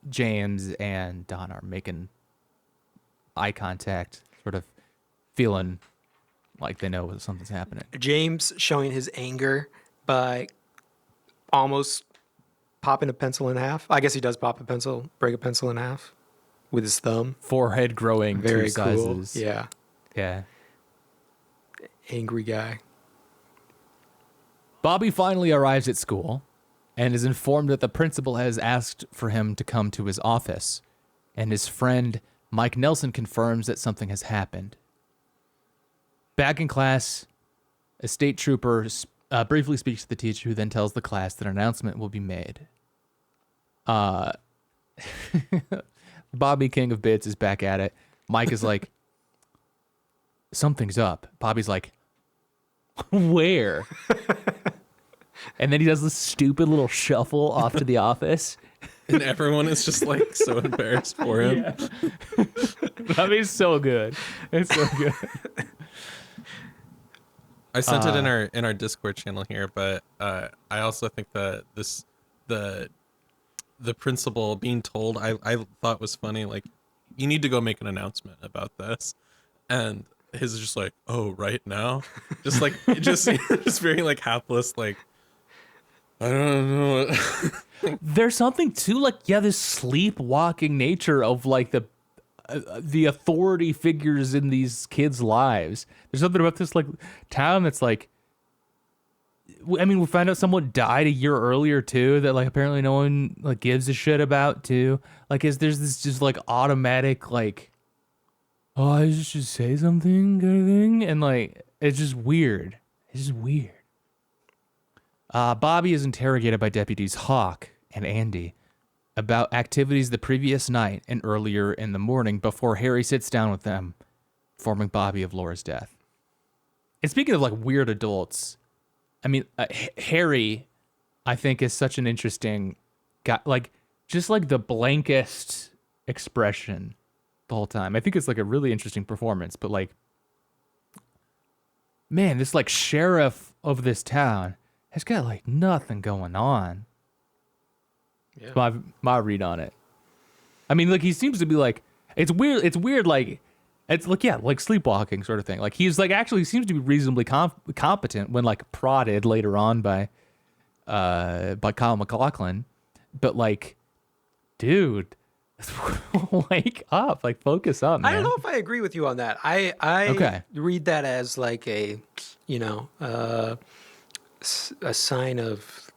James and Don are making eye contact, sort of feeling like they know something's happening. James showing his anger by almost popping a pencil in half. I guess he does break a pencil in half with his thumb. Forehead growing Very two cool. sizes. Yeah. Yeah. Angry guy. Bobby finally arrives at school and is informed that the principal has asked for him to come to his office, and his friend Mike Nelson confirms that something has happened. Back in class, a state trooper briefly speaks to the teacher, who then tells the class that an announcement will be made. Bobby, king of bits, is back at it. Mike is like, something's up. Bobby's like, where? And then he does this stupid little shuffle off to the office. And everyone is just like so embarrassed for him. Yeah. Bobby's so good. It's so good. I sent it in our Discord channel here, but I also think that the principal being told, I thought was funny. Like, you need to go make an announcement about this, and his is just like, oh, right now, just like just very like hapless, like, I don't know. There's something too, like, yeah, this sleepwalking nature of like the authority figures in these kids' lives. There's something about this like town that's like, I mean, we find out someone died a year earlier too, that like apparently no one like gives a shit about too. Like, there's this just like automatic like, oh, I should say something kind of thing, and like it's just weird. It's just weird. Bobby is interrogated by deputies Hawk and Andy about activities the previous night and earlier in the morning before Harry sits down with them, informing Bobby of Laura's death. And speaking of like weird adults, I mean, Harry, I think, is such an interesting guy. Like, just like the blankest expression the whole time. I think it's like a really interesting performance, but like, man, this like sheriff of this town has got like nothing going on. Yeah. My read on it. I mean, like, he seems to be like, it's weird, like, it's like, yeah, like sleepwalking sort of thing. Like, he's like actually seems to be reasonably competent when like prodded later on by Kyle MacLachlan, but like, dude, wake up, like focus up, man. I don't know if I agree with you on that. I read that as like a, a sign of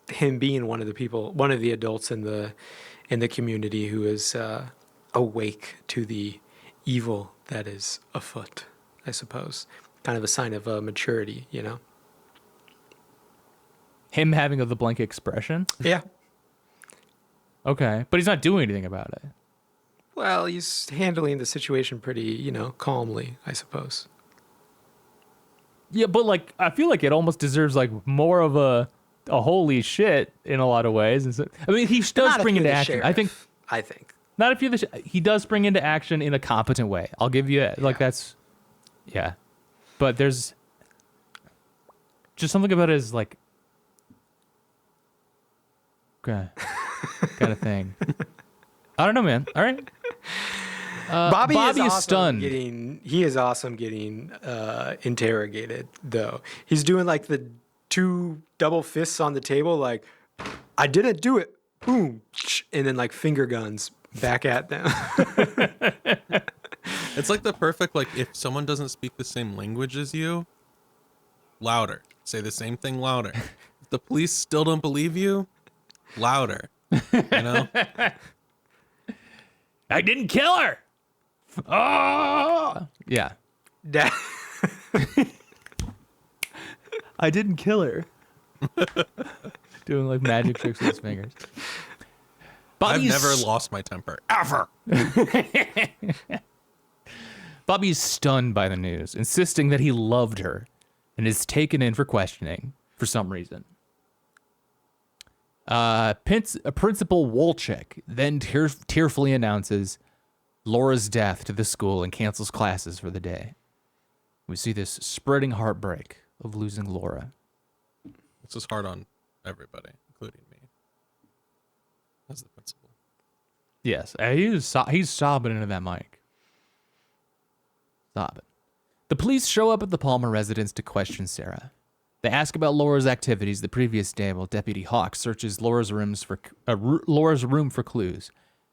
him being one of the adults in the community who is awake to the evil that is afoot, I suppose. Kind of a sign of maturity, Him having the blank expression? Yeah. Okay, but he's not doing anything about it. Well, he's handling the situation pretty, calmly, I suppose. Yeah, but like, I feel like it almost deserves like more of a holy shit in a lot of ways. And so, I mean, he does spring into action. Sheriff, I think not if you're he does spring into action in a competent way. I'll give you like that's, yeah. But there's just something about his like, okay, kind of thing. I don't know, man. All right. Bobby is awesome stunned. He is awesome getting interrogated, though. He's doing like the 2 double fists on the table, like, I didn't do it. Boom. And then like finger guns back at them. It's like the perfect, like, if someone doesn't speak the same language as you, louder. Say the same thing louder. If the police still don't believe you, louder. I didn't kill her. Oh, yeah. I didn't kill her. Doing like magic tricks with his fingers. I've never lost my temper, ever. Bobby is stunned by the news, insisting that he loved her and is taken in for questioning for some reason. Principal Wolchek then tearfully announces Laura's death to the school and cancels classes for the day. We see this spreading heartbreak of losing Laura. This is hard on everybody, including me. as the principal. Yes, he's sobbing into that mic. Sobbing. The police show up at the Palmer residence to question Sarah. They ask about Laura's activities the previous day while Deputy Hawk searches Laura's room for clues,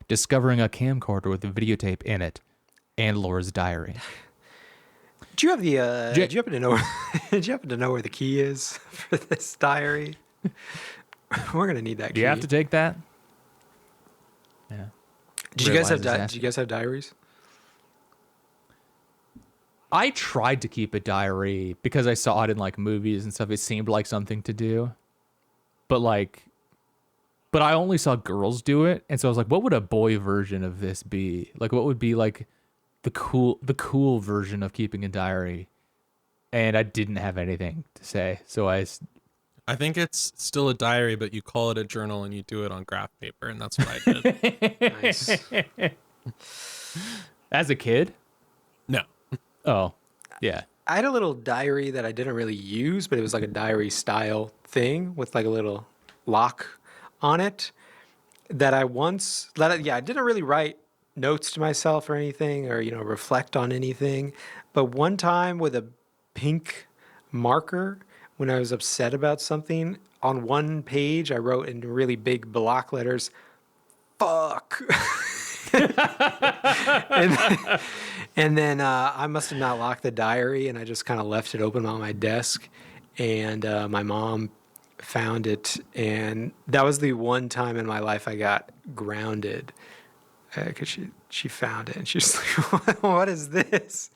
discovering a camcorder with a videotape in it and Laura's diary. Do you have the? Did you happen to know? Did you happen to know where the key is for this diary? We're gonna need that key. Do you have to take that? Yeah. Did you guys have diaries? I tried to keep a diary because I saw it in like movies and stuff. It seemed like something to do, but I only saw girls do it, and so I was like, what would a boy version of this be? Like, what would be like the cool version of keeping a diary? And I didn't have anything to say, so I think it's still a diary, but you call it a journal and you do it on graph paper, and that's what I did. Nice. As a kid? No. Oh, yeah. I had a little diary that I didn't really use, but it was like a diary style thing with like a little lock on it that I didn't really write notes to myself or anything or, reflect on anything. But one time with a pink marker, when I was upset about something, on one page, I wrote in really big block letters, fuck. and then I must have not locked the diary, and I just kind of left it open on my desk, and my mom found it, and that was the one time in my life I got grounded because she found it, and she's like, what is this?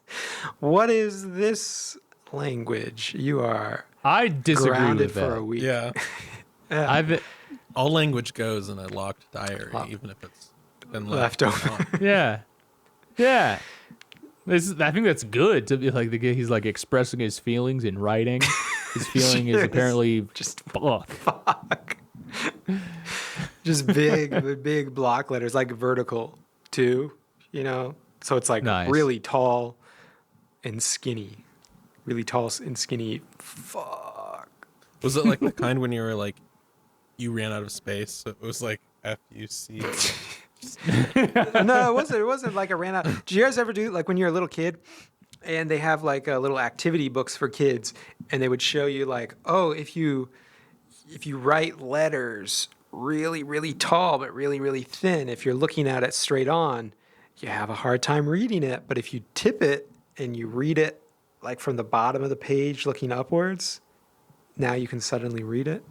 What is this language? You are I disagree grounded with that. for a week. Yeah. Yeah. All language goes in a locked diary, even if it's been left over. Yeah. I think that's good to be like he's like expressing his feelings in writing. His feeling is apparently just fuck. Just big block letters, like vertical too, so it's like nice. Really tall and skinny. Really tall and skinny. Fuck. Was it like the kind when you were like, you ran out of space? So it was like FUC. No, it wasn't like I ran out. Did you guys ever do like when you're a little kid and they have like little activity books for kids and they would show you like, oh, if you write letters really, really tall but really, really thin, if you're looking at it straight on, you have a hard time reading it. But if you tip it and you read it like from the bottom of the page looking upwards, now you can suddenly read it.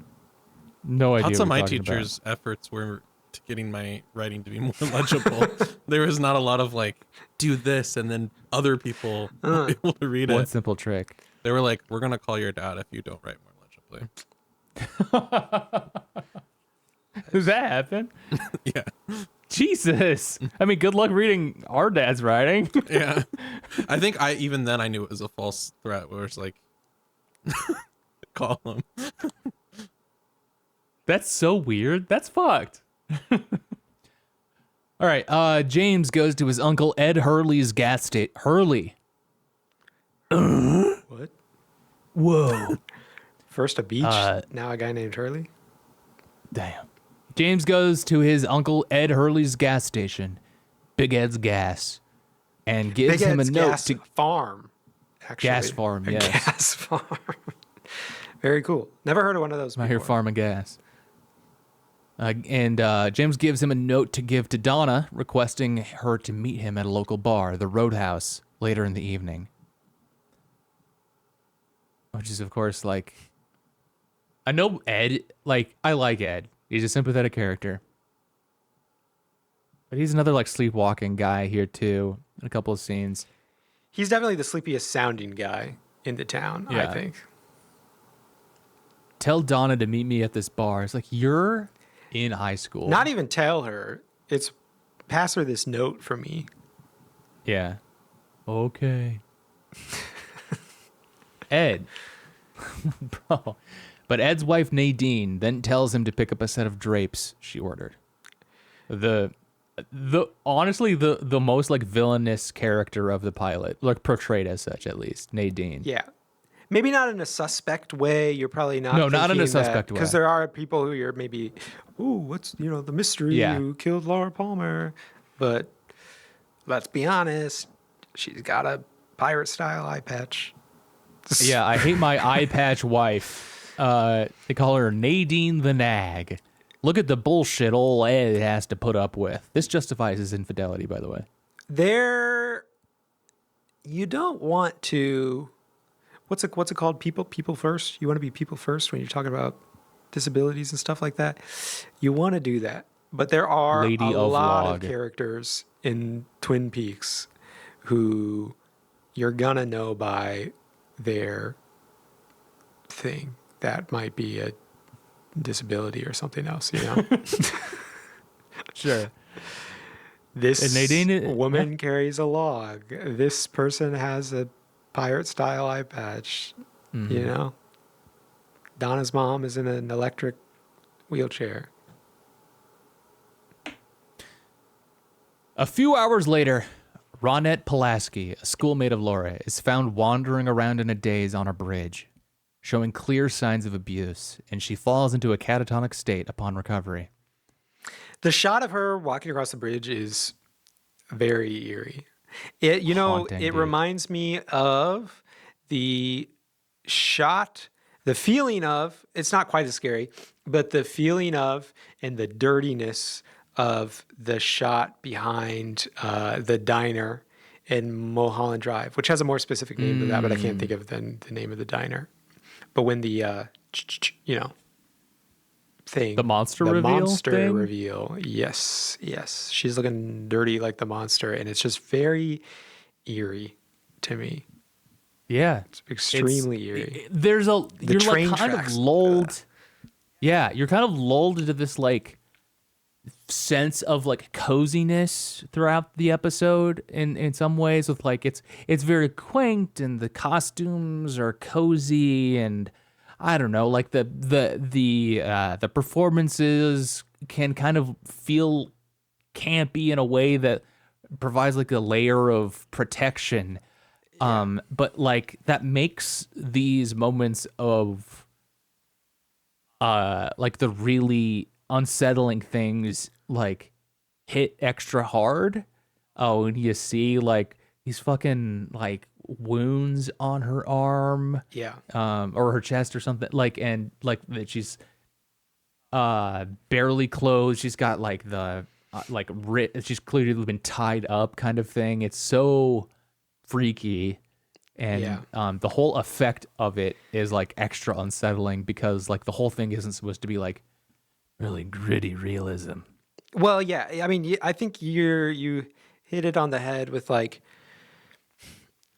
No idea. Lots of my teachers' efforts were to getting my writing to be more legible. There was not a lot of like, do this and then other people will be able to read it. One simple trick. They were like, we're going to call your dad if you don't write more legibly. Does that happen? Yeah. Jesus. I mean, good luck reading our dad's writing. Yeah. I think even then I knew it was a false threat where it's like, call him. That's so weird. That's fucked. All right. James goes to his uncle Ed Hurley's gas station. Hurley. What? Whoa. First a beach, now a guy named Hurley? Damn. James goes to his uncle Ed Hurley's gas station, Big Ed's Gas, and gives him a note gas farm. Actually, gas farm. Yes. Gas farm. Very cool. Never heard of one of those before. I hear farming gas. And James gives him a note to give to Donna, requesting her to meet him at a local bar, the Roadhouse, later in the evening. Which is, of course, like... I know Ed, like, I like Ed. He's a sympathetic character. But he's another, like, sleepwalking guy here, too, in a couple of scenes. He's definitely the sleepiest sounding guy in the town, Yeah. I think. Tell Donna to meet me at this bar. It's like, you're in high school. Not even tell her. It's pass her this note from me. Yeah. Okay. Ed. Bro. But Ed's wife, Nadine, then tells him to pick up a set of drapes she ordered. Honestly, the most like villainous character of the pilot, like portrayed as such, at least, Nadine. Yeah. Maybe not in a suspect way. You're probably not. No, not in a suspect way. Because there are people who you're maybe, ooh, what's the mystery who killed Laura Palmer? But let's be honest, she's got a pirate style eye patch. Yeah, I hate my eye patch wife. They call her Nadine the Nag. Look at the bullshit old Ed has to put up with. This justifies his infidelity, by the way. You don't want to. What's it called? People first. You want to be people first when you're talking about disabilities and stuff like that. You want to do that, but there are a lot of characters in Twin Peaks who you're gonna know by their thing. That might be a disability or something else. Sure. This woman carries a log. This person has a pirate style eye patch. Donna's mom is in an electric wheelchair. A few hours later, Ronette Pulaski, a schoolmate of Laura, is found wandering around in a daze on a bridge, showing clear signs of abuse, and she falls into a catatonic state upon recovery. The shot of her walking across the bridge is very eerie. It reminds me of the shot, the feeling of, it's not quite as scary, but the feeling of and the dirtiness of the shot behind the diner in Mulholland Drive, which has a more specific name than that, but I can't think of the name of the diner. But when the, thing. The monster reveal. Yes. She's looking dirty like the monster, and it's just very eerie to me. Yeah. It's extremely eerie. You're like kind of lulled. Yeah, you're kind of lulled into this like sense of like coziness throughout the episode in some ways, with like it's very quaint and the costumes are cozy, and I don't know, like the performances can kind of feel campy in a way that provides like a layer of protection. But like that makes these moments of like the really unsettling things like hit extra hard. Oh, and you see like these fucking like wounds on her arm, or her chest or something, like, and like that she's barely clothed. She's got like the she's clearly been tied up kind of thing. It's so freaky, and the whole effect of it is like extra unsettling because like the whole thing isn't supposed to be like really gritty realism. Well, yeah, I mean, I think you hit it on the head with like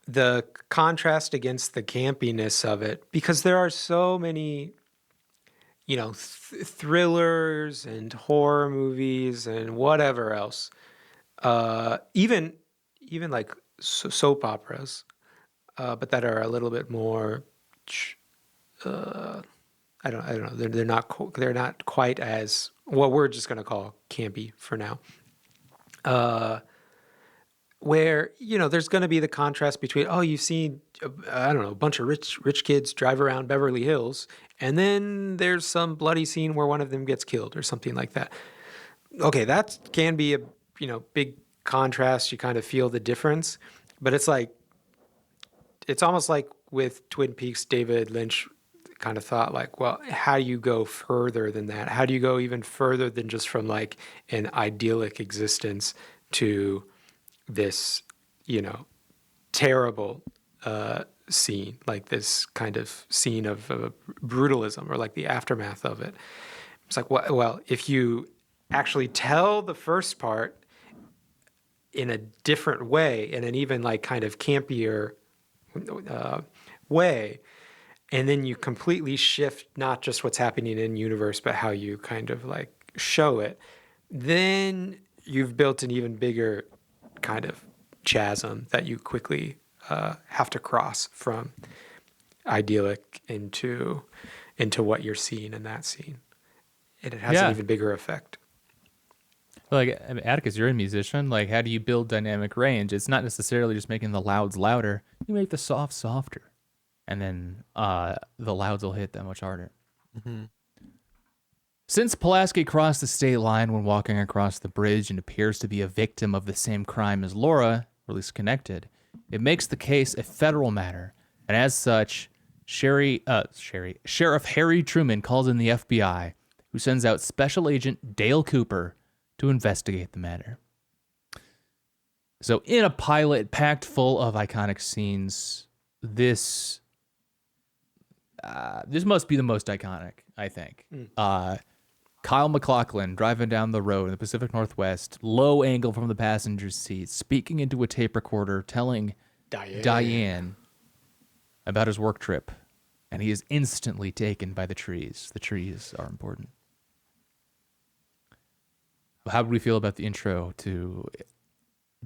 the contrast against the campiness of it, because there are so many, thrillers and horror movies and whatever else, even like soap operas, but that are a little bit more. I don't know. They're not quite as what we're just gonna call campy for now. Where there's going to be the contrast between, you've seen a bunch of rich kids drive around Beverly Hills, and then there's some bloody scene where one of them gets killed or something like that. Okay, that can be a big contrast. You kind of feel the difference, but it's almost like with Twin Peaks, David Lynch kind of thought like, well, how do you go further than that? How do you go even further than just from like an idyllic existence to this, terrible scene, like this kind of scene of brutalism, or like the aftermath of it. It's like, well, if you actually tell the first part in a different way, in an even like kind of campier way, and then you completely shift not just what's happening in universe, but how you kind of like show it, then you've built an even bigger kind of chasm that you quickly have to cross from idyllic into what you're seeing in that scene, and it has an even bigger effect. Like, I mean, Atticus, you're a musician. Like, how do you build dynamic range? It's not necessarily just making the louds louder. You make the soft softer. and then the louds will hit that much harder. Mm-hmm. Since Pulaski crossed the state line when walking across the bridge and appears to be a victim of the same crime as Laura, or at least connected, it makes the case a federal matter, and as such, Sheriff Harry Truman calls in the FBI, who sends out Special Agent Dale Cooper to investigate the matter. So in a pilot packed full of iconic scenes, this must be the most iconic, I think. Kyle MacLachlan driving down the road in the Pacific Northwest, low angle from the passenger seat, speaking into a tape recorder, telling Diane about his work trip, and he is instantly taken by the trees. The trees are important. How do we feel about the intro to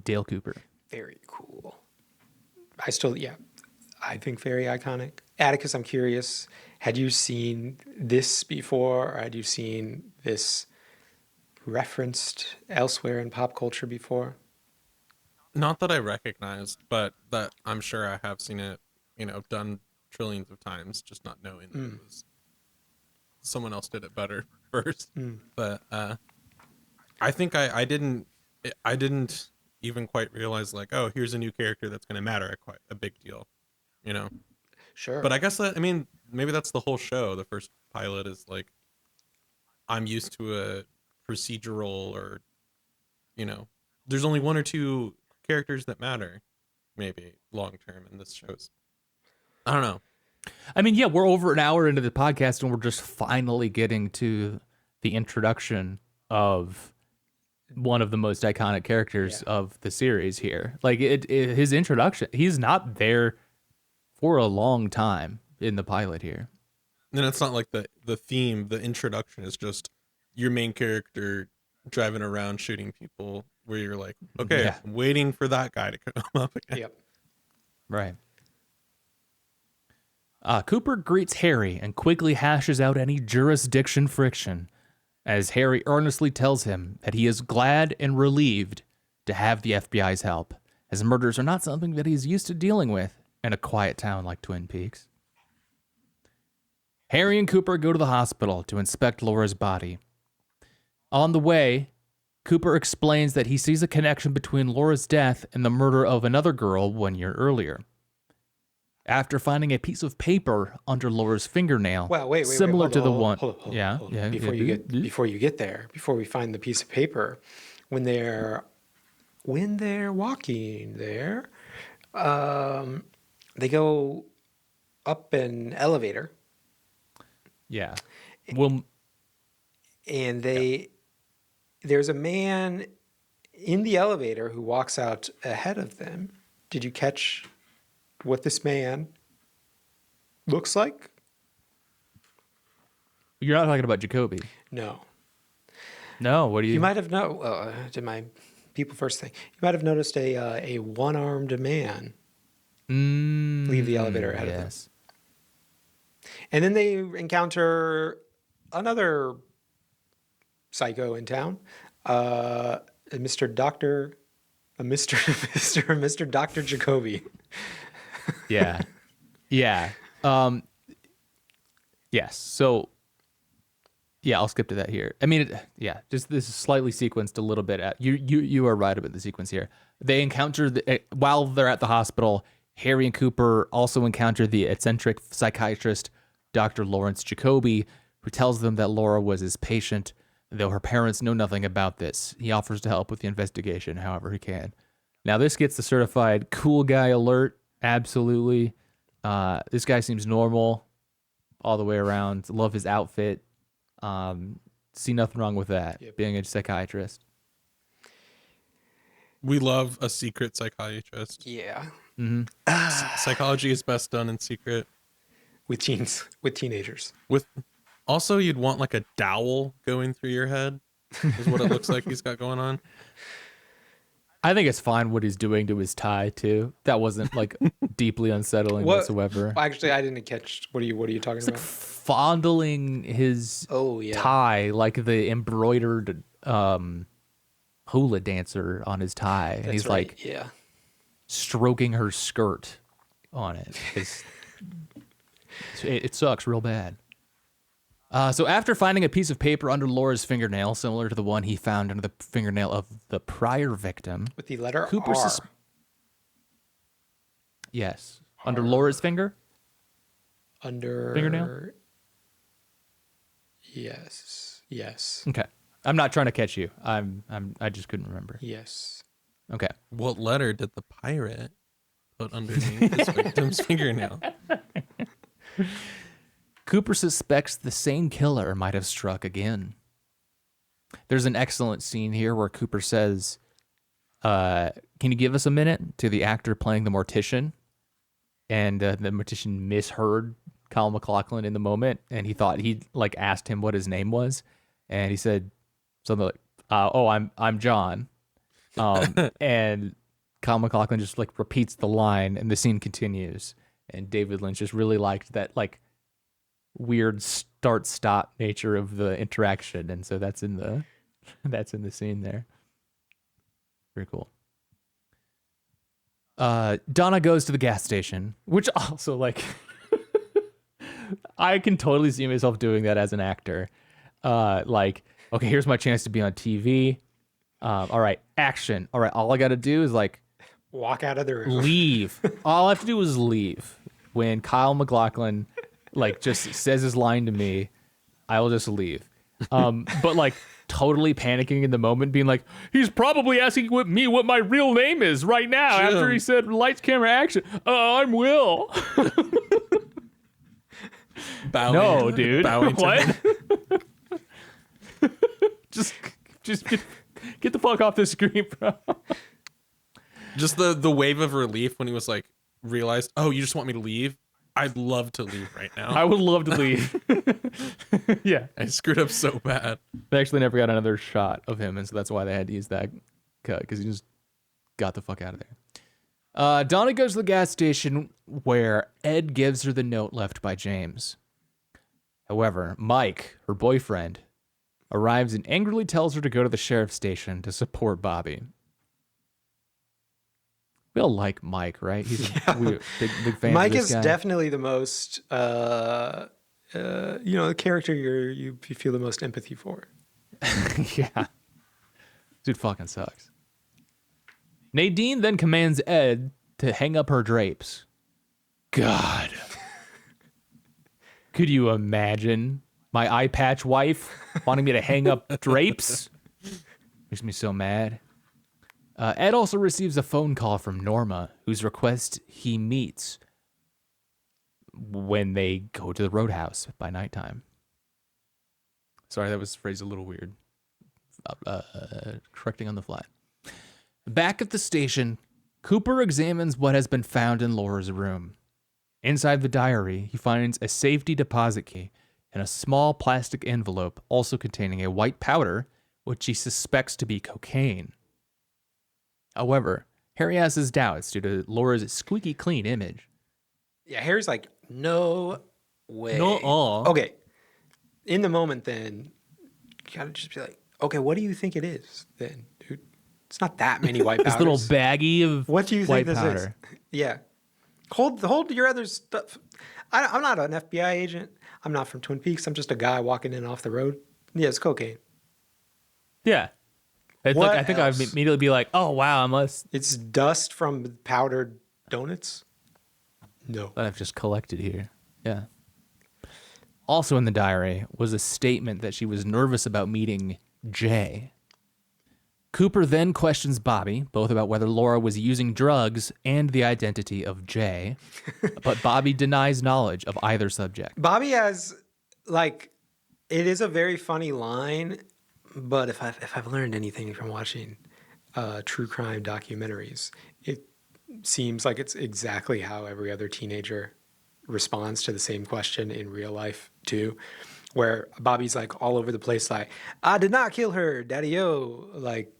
Dale Cooper? Very cool. I think very iconic. Atticus, I'm curious, had you seen this before, or had you seen this referenced elsewhere in pop culture before? Not that I recognized, but that I'm sure I have seen it, done trillions of times, just not knowing that it was someone else did it better first. But I think I didn't even quite realize, like, oh, here's a new character that's going to matter at quite a big deal, Sure. But I guess maybe that's the whole show. The first pilot is like, I'm used to a procedural, or there's only one or two characters that matter, maybe long term, and this shows. I don't know. I mean, yeah, we're over an hour into the podcast and we're just finally getting to the introduction of one of the most iconic characters of the series here. Like his introduction, he's not there for a long time in the pilot here. And it's not like the theme, the introduction is just your main character driving around shooting people, where you're like, okay, I'm waiting for that guy to come up again. Yep. Right. Cooper greets Harry and quickly hashes out any jurisdiction friction, as Harry earnestly tells him that he is glad and relieved to have the FBI's help, as murders are not something that he's used to dealing with in a quiet town like Twin Peaks. Harry and Cooper go to the hospital to inspect Laura's body. On the way, Cooper explains that he sees a connection between Laura's death and the murder of another girl 1 year earlier. After finding a piece of paper under Laura's fingernail, similar to the one. Hold on. Before you get there, before we find the piece of paper, when they're walking there, they go up an elevator. Yeah. And there's a man in the elevator who walks out ahead of them. Did you catch what this man looks like? You're not talking about Jacoby. No. No, what do you... You might have did my people first thing. You might have noticed a one-armed man leave the elevator ahead of them. And then they encounter another psycho in town, Mr. Dr. Jacoby. Yeah. Yes. So, yeah, I'll skip to that here. I mean, just this is slightly sequenced a little bit. You are right about the sequence here. They encounter while they're at the hospital, Harry and Cooper also encounter the eccentric psychiatrist, Dr. Lawrence Jacoby, who tells them that Laura was his patient, though her parents know nothing about this. He offers to help with the investigation however he can. Now, this gets the certified cool guy alert. Absolutely. This guy seems normal all the way around. Love his outfit. See nothing wrong with that, being a psychiatrist. We love a secret psychiatrist. Yeah. Mm-hmm. Psychology is best done in secret. With teenagers. Also, you'd want like a dowel going through your head, is what it looks like he's got going on. I think it's fine what he's doing to his tie too. That wasn't like deeply unsettling whatsoever. Actually, I didn't catch. What are you talking about? Like fondling his tie, like the embroidered hula dancer on his tie, and he's like stroking her skirt on it. It sucks real bad. So after finding a piece of paper under Laura's fingernail, similar to the one he found under the fingernail of the prior victim, with the letter Cooper R. Yes. Under Laura's finger? Under fingernail? Yes. Okay. I'm not trying to catch you. I just couldn't remember. Yes. Okay. What letter did the pirate put underneath his victim's fingernail? Cooper suspects the same killer might have struck again. There's an excellent scene here where Cooper says, can you give us a minute, to the actor playing the mortician? And the mortician misheard Kyle MacLachlan in the moment, and he thought he like asked him what his name was, and he said something like, I'm John. And Kyle MacLachlan just like repeats the line, and the scene continues. And David Lynch just really liked that like weird start-stop nature of the interaction, and so that's in the scene there. Very cool. Donna goes to the gas station, which also like I can totally see myself doing that as an actor. Like, okay, here's my chance to be on TV. All right, action. All right, all I got to do is like walk out of the room. Leave. All I have to do is leave. When Kyle MacLachlan like just says his line to me, I will just leave. But like totally panicking in the moment, being like, he's probably asking me what my real name is right now. Jim. After he said lights, camera, action. I'm Will. Bowing, no, dude. Bowing what? just get the fuck off the screen, bro. Just the wave of relief when he was like, realized, oh, you just want me to leave? I'd love to leave right now. I would love to leave. Yeah. I screwed up so bad. They actually never got another shot of him, and so that's why they had to use that cut, because he just got the fuck out of there. Donna goes to the gas station where Ed gives her the note left by James. However, Mike, her boyfriend, arrives and angrily tells her to go to the sheriff's station to support Bobby. We all like Mike, right? He's a big fan Mike of this is guy. definitely the most, the character you feel the most empathy for. Yeah. Dude fucking sucks. Nadine then commands Ed to hang up her drapes. God. Could you imagine my eye patch wife wanting me to hang up drapes? Makes me so mad. Ed also receives a phone call from Norma, whose request he meets when they go to the roadhouse by nighttime. Sorry, that was phrased a little weird. Correcting on the fly. Back at the station, Cooper examines what has been found in Laura's room. Inside the diary, he finds a safety deposit key and a small plastic envelope also containing a white powder, which he suspects to be cocaine. However, Harry has his doubts due to Laura's squeaky clean image. Yeah, Harry's like, no way. No. Okay. In the moment, then, you gotta just be like, okay, what do you think it is then, dude? It's not that many white powders. This little baggie of what do you think this powder. is? Yeah. Hold your other stuff. I'm not an FBI agent. I'm not from Twin Peaks. I'm just a guy walking in off the road. Yeah, it's cocaine. Yeah. I think I'd immediately be like, oh, wow, It's dust from powdered donuts? No. That I've just collected here. Yeah. Also in the diary was a statement that she was nervous about meeting Jay. Cooper then questions Bobby, both about whether Laura was using drugs and the identity of Jay, but Bobby denies knowledge of either subject. Bobby has, like, it is a very funny line, but if I've learned anything from watching true crime documentaries, it seems like it's exactly how every other teenager responds to the same question in real life too, where Bobby's like all over the place, like, I did not kill her, daddy-o, like,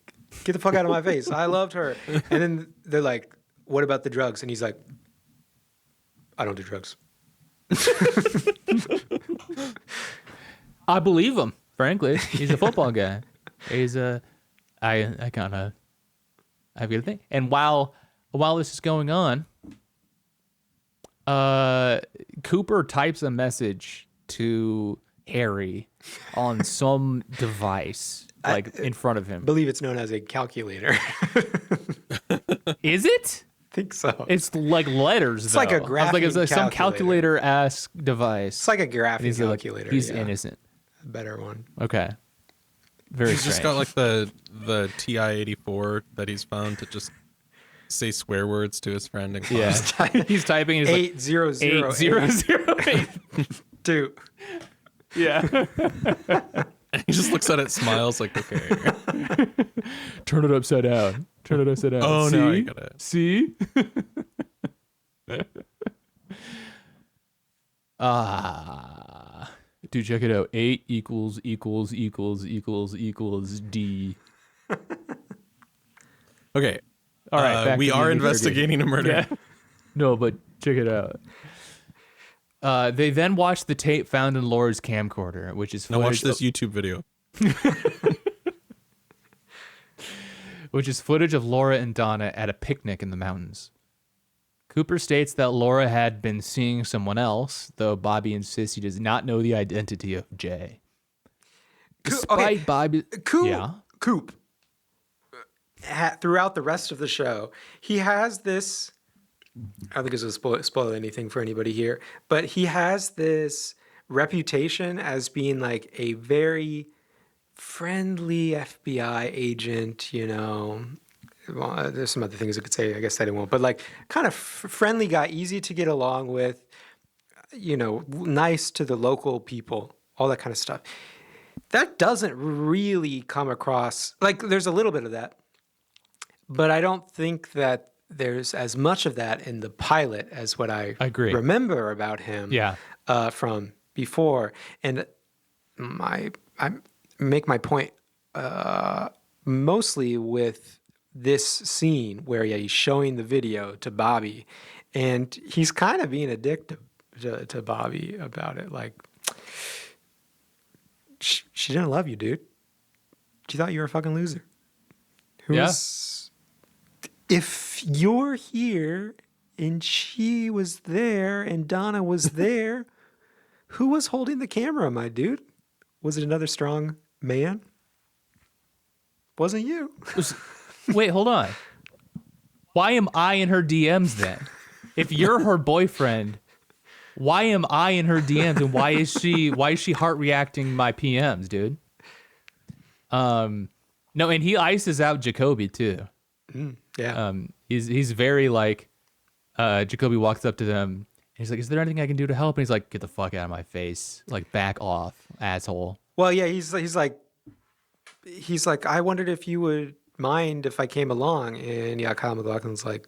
get the fuck out of my face, I loved her. And then they're like, what about the drugs? And he's like, I don't do drugs. I believe him, frankly. He's a football guy. He's I kind of have a good thing. And while this is going on, Cooper types a message to Harry on some device, like in front of him. I believe it's known as a calculator. Is it? I think so. It's like letters. It's though. like a I was like, it's like some calculator-esque device. It's like a graphing calculator. He's innocent. A better one. Okay. Very He's strange. just got like the TI-84 that he's found to just say swear words to his friend in class. Yeah. He's typing. He's 8008. Two. Yeah. And he just looks at it, smiles like, okay. Turn it upside down. Turn it upside down. Oh, See? no, I got it. See? Dude, check it out. 8 equals D. Okay. All right. Back we to the are interrogation. investigating a murder. Yeah. No, but check it out. They then watch the tape found in Laura's camcorder, which is Now watch footage this YouTube video. which is footage of Laura and Donna at a picnic in the mountains. Cooper states that Laura had been seeing someone else, though Bobby insists he does not know the identity of Jay. Despite Bobby... Coop, throughout the rest of the show, he has this... I don't think it's going to spoil anything for anybody here, but he has this reputation as being like a very friendly FBI agent, you know. Well, there's some other things I could say, I guess that I won't, but like kind of friendly guy, easy to get along with, you know, nice to the local people, all that kind of stuff. That doesn't really come across, like there's a little bit of that, but I don't think that there's as much of that in the pilot as what I agree. Remember about him from before. And I make my point mostly with this scene where he's showing the video to Bobby, and he's kind of being a dick to Bobby about it. Like, she didn't love you, dude. She thought you were a fucking loser. If you're here and she was there and Donna was there, who was holding the camera, my dude? Was it another strong man? Wasn't you. Wait, hold on. Why am I in her DMs then? If you're her boyfriend, why am I in her DMs and why is she heart reacting my PMs, dude? No, and he ices out Jacoby too. Yeah. He's very like Jacoby walks up to them and he's like, "Is there anything I can do to help?" And he's like, "Get the fuck out of my face. Like back off, asshole." Well, yeah, he's like, "I wondered if you would mind if I came along." And yeah, Kyle MacLachlan's like,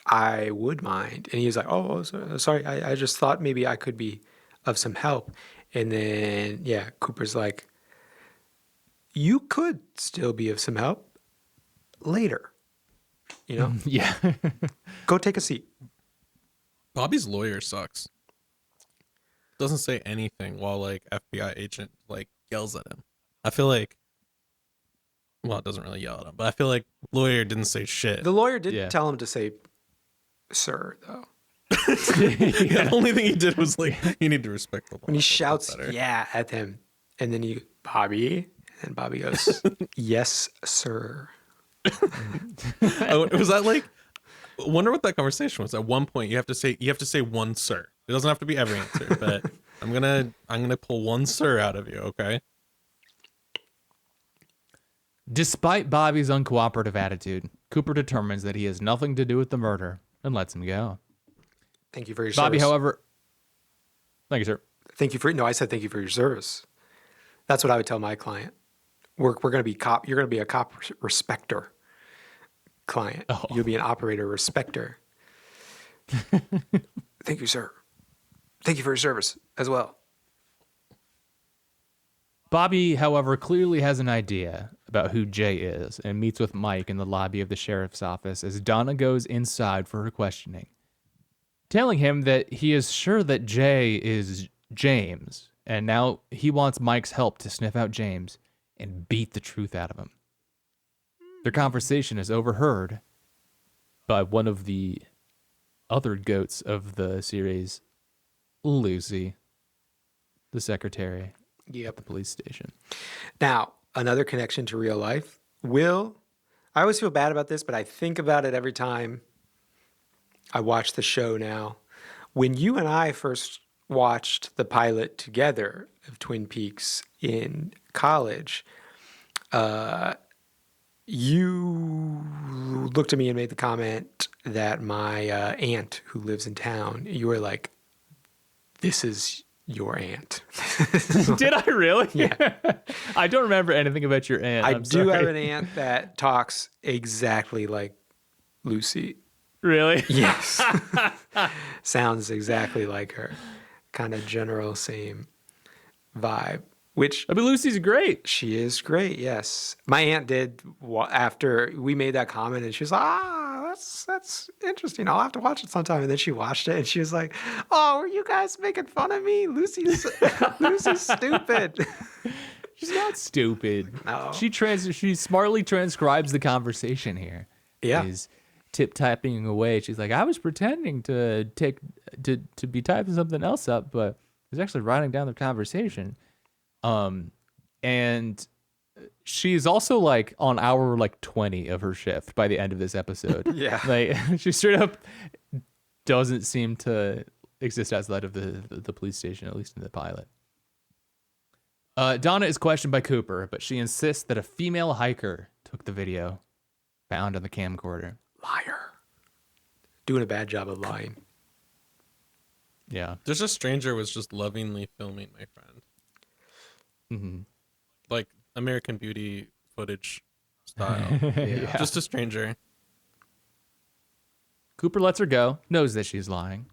"I would mind." And he was like, "Oh, sorry. I just thought maybe I could be of some help." And then, yeah, Cooper's like, "You could still be of some help later, you know?" Yeah. Go take a seat. Bobby's lawyer sucks. Doesn't say anything while like FBI agent like yells at him. I feel like, well, it doesn't really yell at him, but I feel like lawyer didn't say shit. The lawyer did tell him to say, "Sir," though. The only thing he did was like, you need to respect the law. When he shouts "yeah" at him, and then Bobby, and Bobby goes, "Yes, sir." Oh, was that like? I wonder what that conversation was. At one point, you have to say one sir. It doesn't have to be every answer, but I'm gonna pull one sir out of you. Okay. Despite Bobby's uncooperative attitude, Cooper determines that he has nothing to do with the murder and lets him go. Thank you for your Bobby, service. however, thank you, sir. I said thank you for your service. That's what I would tell my client. We're going to be cop. You're going to be a cop respecter client. Oh. You'll be an operator respecter. Thank you, sir. Thank you for your service as well. Bobby, however, clearly has an idea about who Jay is and meets with Mike in the lobby of the sheriff's office as Donna goes inside for her questioning, telling him that he is sure that Jay is James, and now he wants Mike's help to sniff out James and beat the truth out of him. Their conversation is overheard by one of the other goats of the series, Lucy, the secretary Yep. at the police station. Now, another connection to real life. Will, I always feel bad about this, but I think about it every time I watch the show now. When you and I first watched the pilot together of Twin Peaks in college, you looked at me and made the comment that my aunt who lives in town, you were like, this is your aunt. Did I really? Yeah. I don't remember anything about your aunt. I do have an aunt that talks exactly like Lucy. Really? Yes. Sounds exactly like her. Kind of general same vibe, which I mean, Lucy's great. she is great. Yes. My aunt did after we made that comment, and she was like, that's interesting. I'll have to watch it sometime. And then she watched it and she was like, oh, were you guys making fun of me? Lucy's stupid. She's not stupid. No. She smartly transcribes the conversation here. Yeah. She's tip-typing away. She's like, I was pretending to be typing something else up, but I was actually writing down the conversation. And she's also like on hour like 20 of her shift by the end of this episode. Yeah. Like she straight up doesn't seem to exist outside of the police station, at least in the pilot. Donna is questioned by Cooper, but she insists that a female hiker took the video found on the camcorder. Liar. Doing a bad job of lying. Yeah. There's a stranger was just lovingly filming my friend. Mm-hmm. Like American Beauty footage style. Yeah. Just a stranger. Cooper lets her go, knows that she's lying.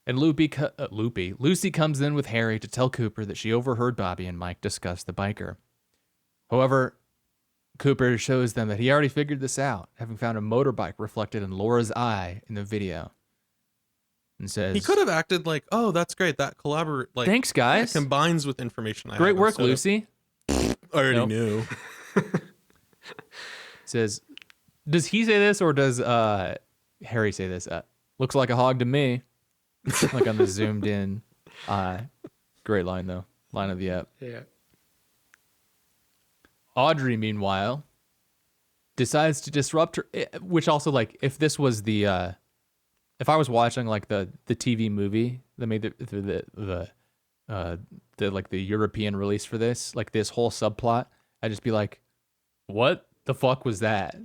And Lucy comes in with Harry to tell Cooper that she overheard Bobby and Mike discuss the biker. However, Cooper shows them that he already figured this out, having found a motorbike reflected in Laura's eye in the video. And says, He could have acted like, oh, that's great. That collaborate. Like, thanks, guys. that combines with information I Great have work, instead of- Lucy. I already Nope. knew. Says, does he say this or does Harry say this? Looks like a hog to me. Like on the zoomed in eye. Great line, though. Line of the app. Yeah. Audrey, meanwhile, decides to disrupt her, which also, like, if this was the, if I was watching, like, the TV movie that made the European release for this, like, this whole subplot, I'd just be like, what the fuck was that?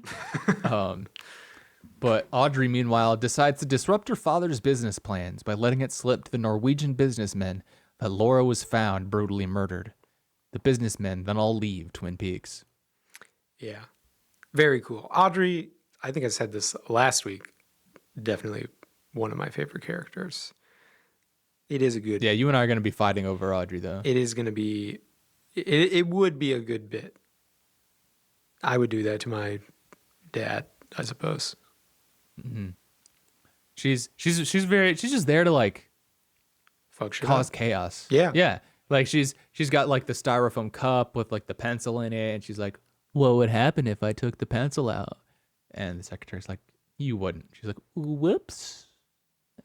But Audrey, meanwhile, decides to disrupt her father's business plans by letting it slip to the Norwegian businessmen that Laura was found brutally murdered. The businessmen then all leave Twin Peaks. Yeah. Very cool. Audrey, I think I said this last week, definitely one of my favorite characters. It is a good... Yeah, you and I are going to be fighting over Audrey, though. It is going to be... It would be a good bit. I would do that to my dad, I suppose. Mm-hmm. She's just there to, like, Fuck shit cause up. chaos. Yeah. Yeah. Like she's got like the styrofoam cup with like the pencil in it, and she's like, what would happen if I took the pencil out? And the secretary's like, you wouldn't. She's like, whoops.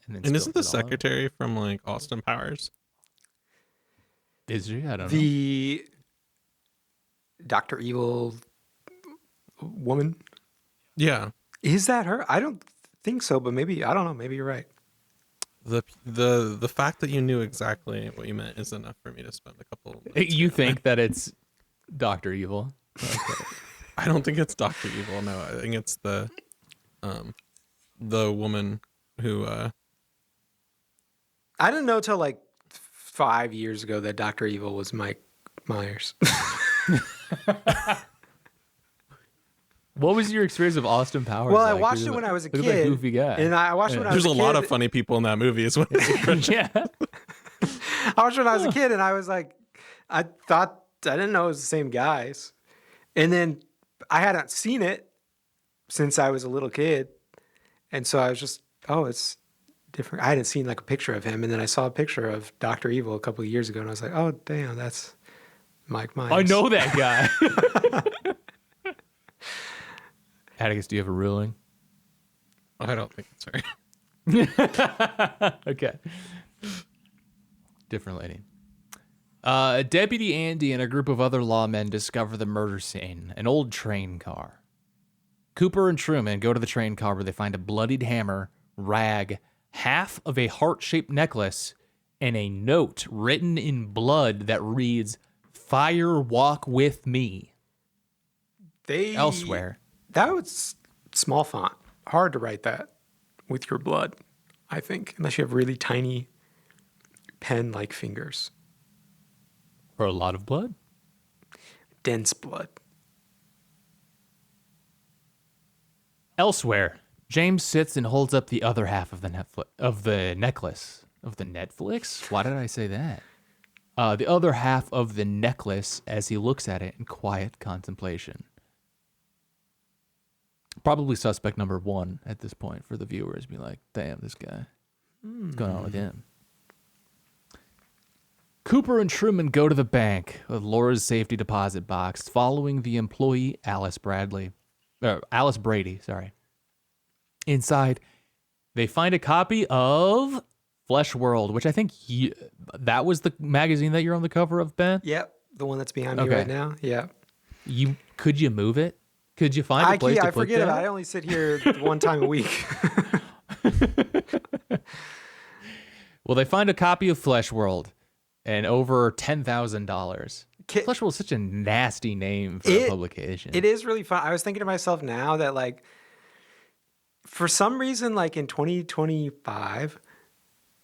And isn't the secretary from like Austin Powers? Is she? I don't know. The Dr. Evil woman? Yeah. Is that her? I don't think so, but maybe, I don't know, maybe you're right. The fact that you knew exactly what you meant is enough for me to spend a couple of minutes You think that it's Dr. Evil? Okay. I don't think it's Dr. Evil, no. I think it's the woman who I didn't know till like 5 years ago that Dr. Evil was Mike Myers. What was your experience of Austin Powers? Well, I like? watched it when I was a Looked like kid. goofy guy. And I watched it when I was there's a kid. a lot of funny people in that movie as well. Yeah. I watched it when I was a kid, and I was like, I didn't know it was the same guys. And then I hadn't seen it since I was a little kid. And so I was just, oh, it's different. I hadn't seen like a picture of him. And then I saw a picture of Dr. Evil a couple of years ago, and I was like, oh, damn, that's Mike Myers. I know that guy. Atticus, do you have a ruling? I don't think it's right. Okay. Different lady. Deputy Andy and a group of other lawmen discover the murder scene, an old train car. Cooper and Truman go to the train car where they find a bloodied hammer, rag, half of a heart-shaped necklace, and a note written in blood that reads, "Fire walk with me." Elsewhere. That was small font. Hard to write that with your blood, I think, unless you have really tiny pen-like fingers. Or a lot of blood? Dense blood. Elsewhere, James sits and holds up the other half of the necklace. Of the Netflix? Why did I say that? The other half of the necklace as he looks at it in quiet contemplation. Probably suspect number 1 at this point for the viewers. Be like, damn, this guy. What's going on with him? Cooper and Truman go to the bank with Laura's safety deposit box following the employee Alice Brady. Inside, they find a copy of Flesh World, which I think that was the magazine that you're on the cover of, Ben? Yep, the one that's behind me right now. Yeah. Could you move it? Could you find a place to put that? I forget about it. I only sit here one time a week. Well, they find a copy of Flesh World and over $10,000. Flesh World is such a nasty name for a publication. It is really fun. I was thinking to myself now that, like, for some reason, like in 2025,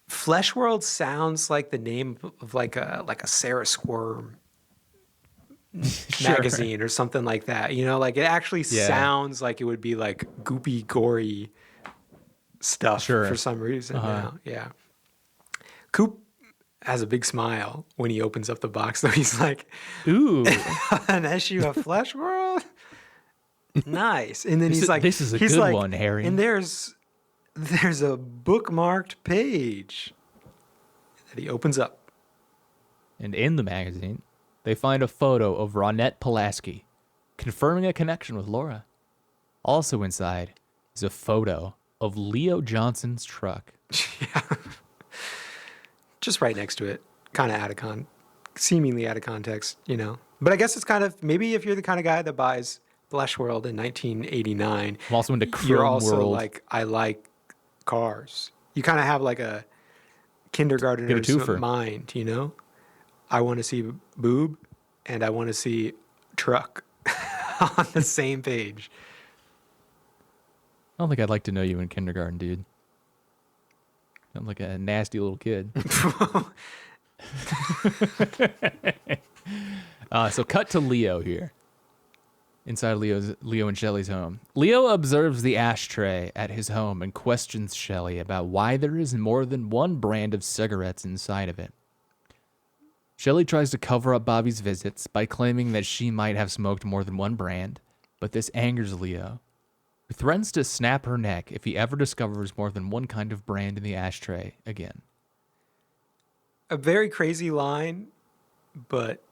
Flesh World sounds like the name of like a Sarah Squirm magazine or something like that. You know, like it actually sounds like it would be like goopy, gory stuff for some reason now. Yeah. Coop has a big smile when he opens up the box, though. He's like, "Ooh, an issue of Flesh World? Nice." And then he's like, "This is a good one, Harry." And there's a bookmarked page that he opens up. And in the magazine, they find a photo of Ronette Pulaski, confirming a connection with Laura. Also inside is a photo of Leo Johnson's truck. Yeah. Just right next to it. Kind of seemingly out of context, you know. But I guess it's kind of, maybe if you're the kind of guy that buys Flesh World in 1989, I'm also into Chrome you're also World. like, I like cars. You kind of have like a kindergartner's mind, you know? I want to see boob and I want to see truck on the same page. I don't think I'd like to know you in kindergarten, dude. I'm like a nasty little kid. So cut to Leo here. Inside Leo and Shelley's home. Leo observes the ashtray at his home and questions Shelley about why there is more than one brand of cigarettes inside of it. Shelley tries to cover up Bobby's visits by claiming that she might have smoked more than one brand, but this angers Leo, who threatens to snap her neck if he ever discovers more than one kind of brand in the ashtray again. A very crazy line, but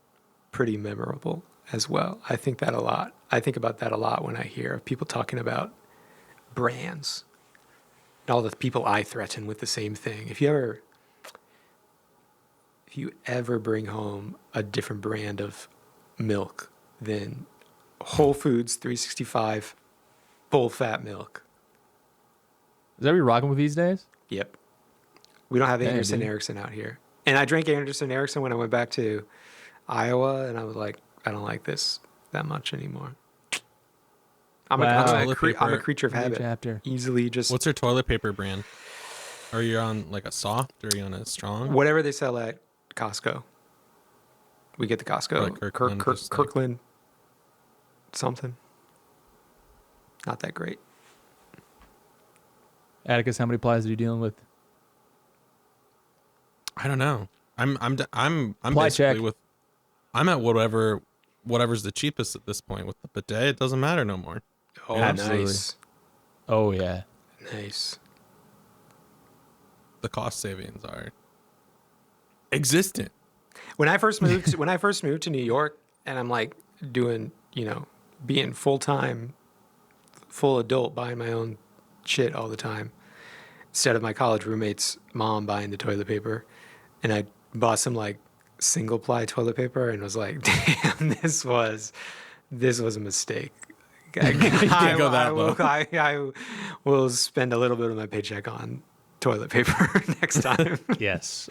pretty memorable as well. I think that a lot. I think about that a lot when I hear people talking about brands and all the people I threaten with the same thing. If you ever bring home a different brand of milk than Whole Foods 365 full fat milk. Is that what you're rocking with these days? Yep. We don't have Anderson Erickson out here. And I drank Anderson Erickson when I went back to Iowa, and I was like, I don't like this that much anymore. I'm a creature of habit. Chapter. Easily just... What's your toilet paper brand? Are you on like a soft or are you on a strong? Whatever they sell at Costco. We get the Costco. Like Kirkland something. Not that great. Atticus, how many plies are you dealing with? I don't know. I'm Ply basically check. with. I'm at whatever's the cheapest at this point. With the bidet, it doesn't matter no more. Oh, Absolutely. nice. Oh yeah. Nice. The cost savings are existent. When I first moved to New York, and I'm like doing, being full-time, full adult, buying my own shit all the time, instead of my college roommate's mom buying the toilet paper, and I bought some like single ply toilet paper and was like, damn, this was a mistake. I will spend a little bit of my paycheck on toilet paper next time. Yes.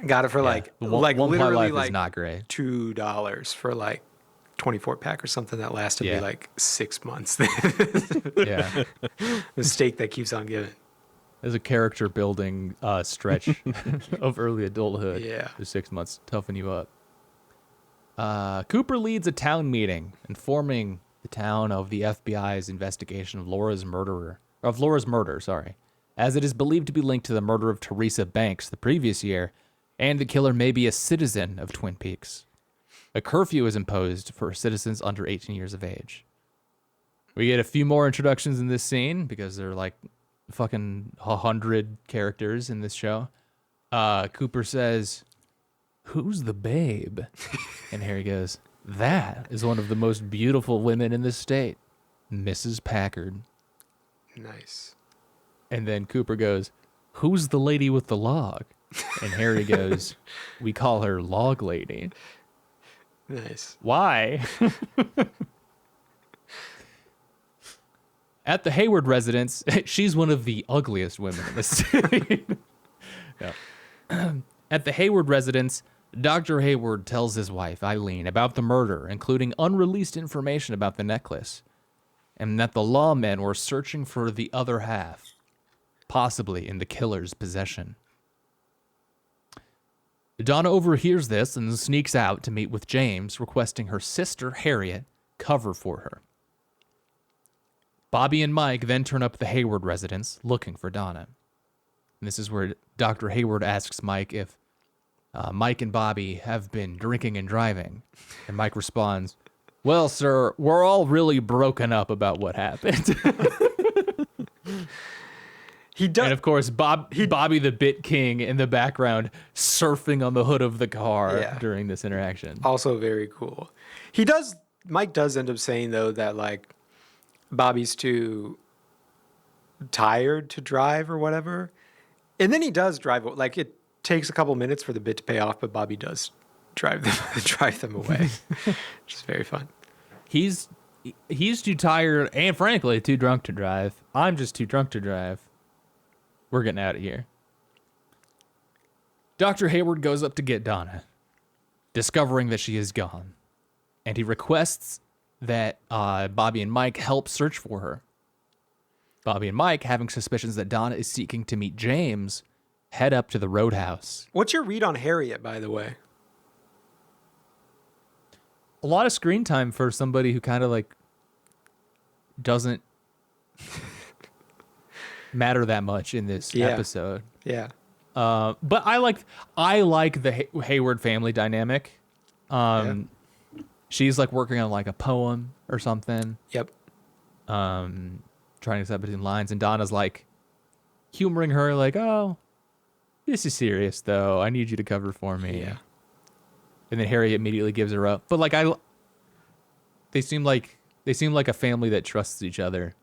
Got it for like one literally life like is not great. $2 for like 24 pack or something that lasted me like 6 months. Yeah. Mistake that keeps on giving. There's a character building stretch of early adulthood. Yeah. For 6 months, toughen you up. Cooper leads a town meeting, informing the town of the FBI's investigation of Laura's murder, as it is believed to be linked to the murder of Teresa Banks the previous year, and the killer may be a citizen of Twin Peaks. A curfew is imposed for citizens under 18 years of age. We get a few more introductions in this scene because there are like fucking 100 characters in this show. Cooper says, "Who's the babe?" And Harry goes, "That is one of the most beautiful women in the state, Mrs. Packard." Nice. And then Cooper goes, "Who's the lady with the log?" And Harry goes, "We call her Log Lady." Nice. Why? At the Hayward residence, she's one of the ugliest women in the city. No. At the Hayward residence, Dr. Hayward tells his wife, Eileen, about the murder, including unreleased information about the necklace, and that the lawmen were searching for the other half, possibly in the killer's possession. Donna overhears this and sneaks out to meet with James, requesting her sister, Harriet, cover for her. Bobby and Mike then turn up the Hayward residence, looking for Donna. And this is where Dr. Hayward asks Mike if Mike and Bobby have been drinking and driving. And Mike responds, "Well, sir, we're all really broken up about what happened." He does. And of course, Bobby the Bit King in the background surfing on the hood of the car during this interaction. Also very cool. Mike does end up saying, though, that like Bobby's too tired to drive or whatever. And then he does drive. Like, it takes a couple minutes for the bit to pay off, but Bobby does drive them away, which is very fun. He's too tired and, frankly, too drunk to drive. I'm just too drunk to drive. We're getting out of here. Dr. Hayward goes up to get Donna, discovering that she is gone, and he requests that Bobby and Mike help search for her. Bobby and Mike, having suspicions that Donna is seeking to meet James, head up to the roadhouse. What's your read on Harriet, by the way? A lot of screen time for somebody who kind of like doesn't matter that much in this episode. Yeah. But I like the Hayward family dynamic. She's like working on like a poem or something. Yep. Trying to decide between lines, and Donna's like humoring her, like, "Oh, this is serious though. I need you to cover for me." Yeah. And then Harry immediately gives her up. But like they seem like a family that trusts each other.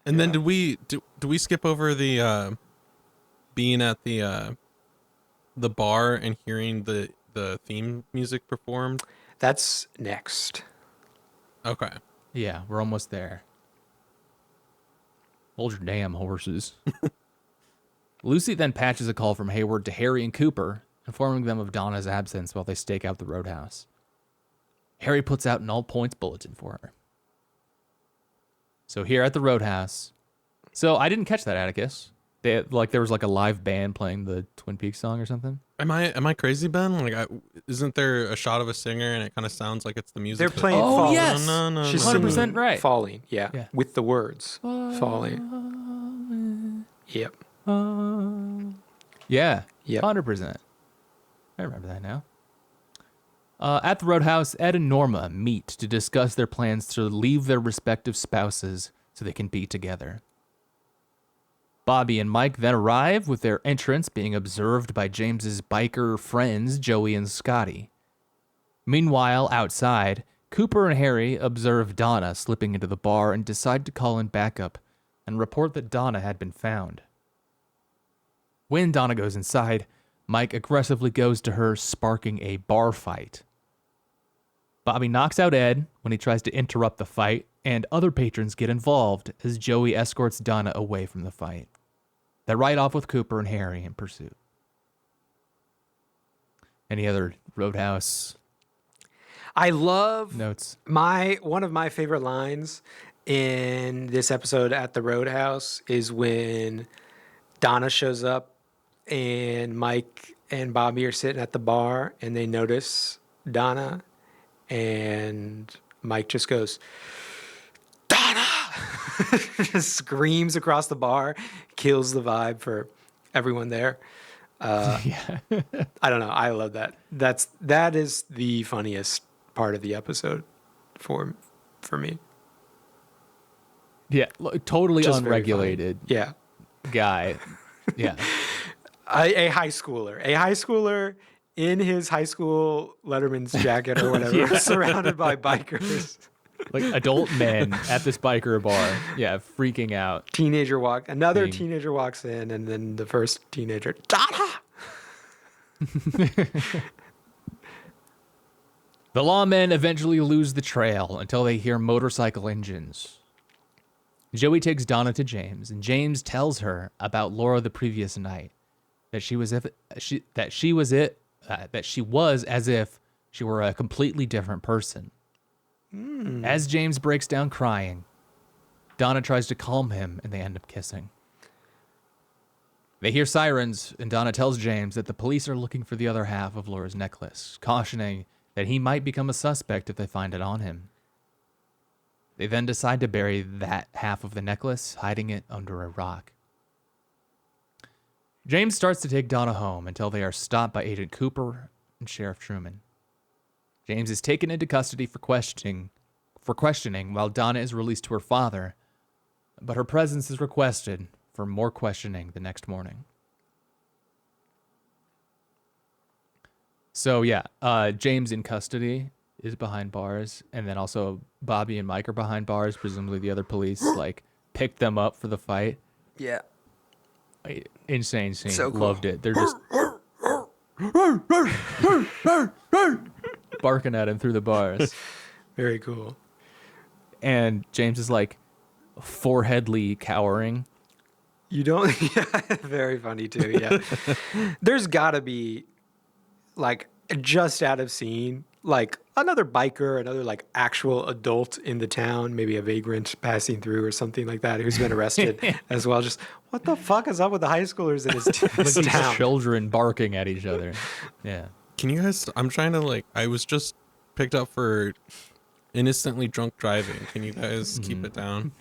And then do we skip over the being at the bar and hearing the theme music performed? That's next. Okay. Yeah, we're almost there. Hold your damn horses. Lucy then patches a call from Hayward to Harry and Cooper, informing them of Donna's absence while they stake out the roadhouse. Harry puts out an all-points bulletin for her. So here at the roadhouse. So I didn't catch that, Atticus. There was like a live band playing the Twin Peaks song or something. Am I crazy, Ben? Like, isn't there a shot of a singer and it kind of sounds like it's the music? They're playing. Oh Falling. yes, no. She's 100% right. Falling, yeah, with the words falling. Yep. Yeah. Yep. 100%. I remember that now. At the roadhouse, Ed and Norma meet to discuss their plans to leave their respective spouses so they can be together. Bobby and Mike then arrive, with their entrance being observed by James's biker friends, Joey and Scotty. Meanwhile, outside, Cooper and Harry observe Donna slipping into the bar and decide to call in backup and report that Donna had been found. When Donna goes inside, Mike aggressively goes to her, sparking a bar fight. Bobby knocks out Ed when he tries to interrupt the fight, and other patrons get involved as Joey escorts Donna away from the fight. They ride off with Cooper and Harry in pursuit. Any other Roadhouse I love notes? One of my favorite lines in this episode at the Roadhouse is when Donna shows up and Mike and Bobby are sitting at the bar and they notice Donna, and Mike just goes, Donna! Just screams across the bar, kills the vibe for everyone there. Yeah. I don't know. I love that. That is the funniest part of the episode for me. Yeah, totally Just unregulated Yeah. guy. Yeah. A high schooler in his high school Letterman's jacket or whatever, surrounded by bikers. Like adult men at this biker bar. Yeah, freaking out. Another teenager walks in, and then the first teenager, Donna! The lawmen eventually lose the trail until they hear motorcycle engines. Joey takes Donna to James, and James tells her about Laura the previous night. That she was as if she were a completely different person. As James breaks down crying, Donna tries to calm him, and they end up kissing. They hear sirens, and Donna tells James that the police are looking for the other half of Laura's necklace, cautioning that he might become a suspect if they find it on him. They then decide to bury that half of the necklace, hiding it under a rock. James starts to take Donna home until they are stopped by Agent Cooper and Sheriff Truman. James is taken into custody for questioning while Donna is released to her father, but her presence is requested for more questioning the next morning. So yeah, James in custody is behind bars, and then also Bobby and Mike are behind bars. Presumably the other police picked them up for the fight. Yeah. Insane scene. So cool. Loved it. They're just barking at him through the bars. Very cool. And James is foreheadly cowering. You don't? Yeah, very funny too. Yeah. There's gotta be just out of scene, another biker, another actual adult in the town, maybe a vagrant passing through or something like that, who's been arrested as well. Just what the fuck is up with the high schoolers in his town? Children barking at each other. Yeah. Can you guys? I'm trying to I was just picked up for innocently drunk driving. Can you guys keep it down?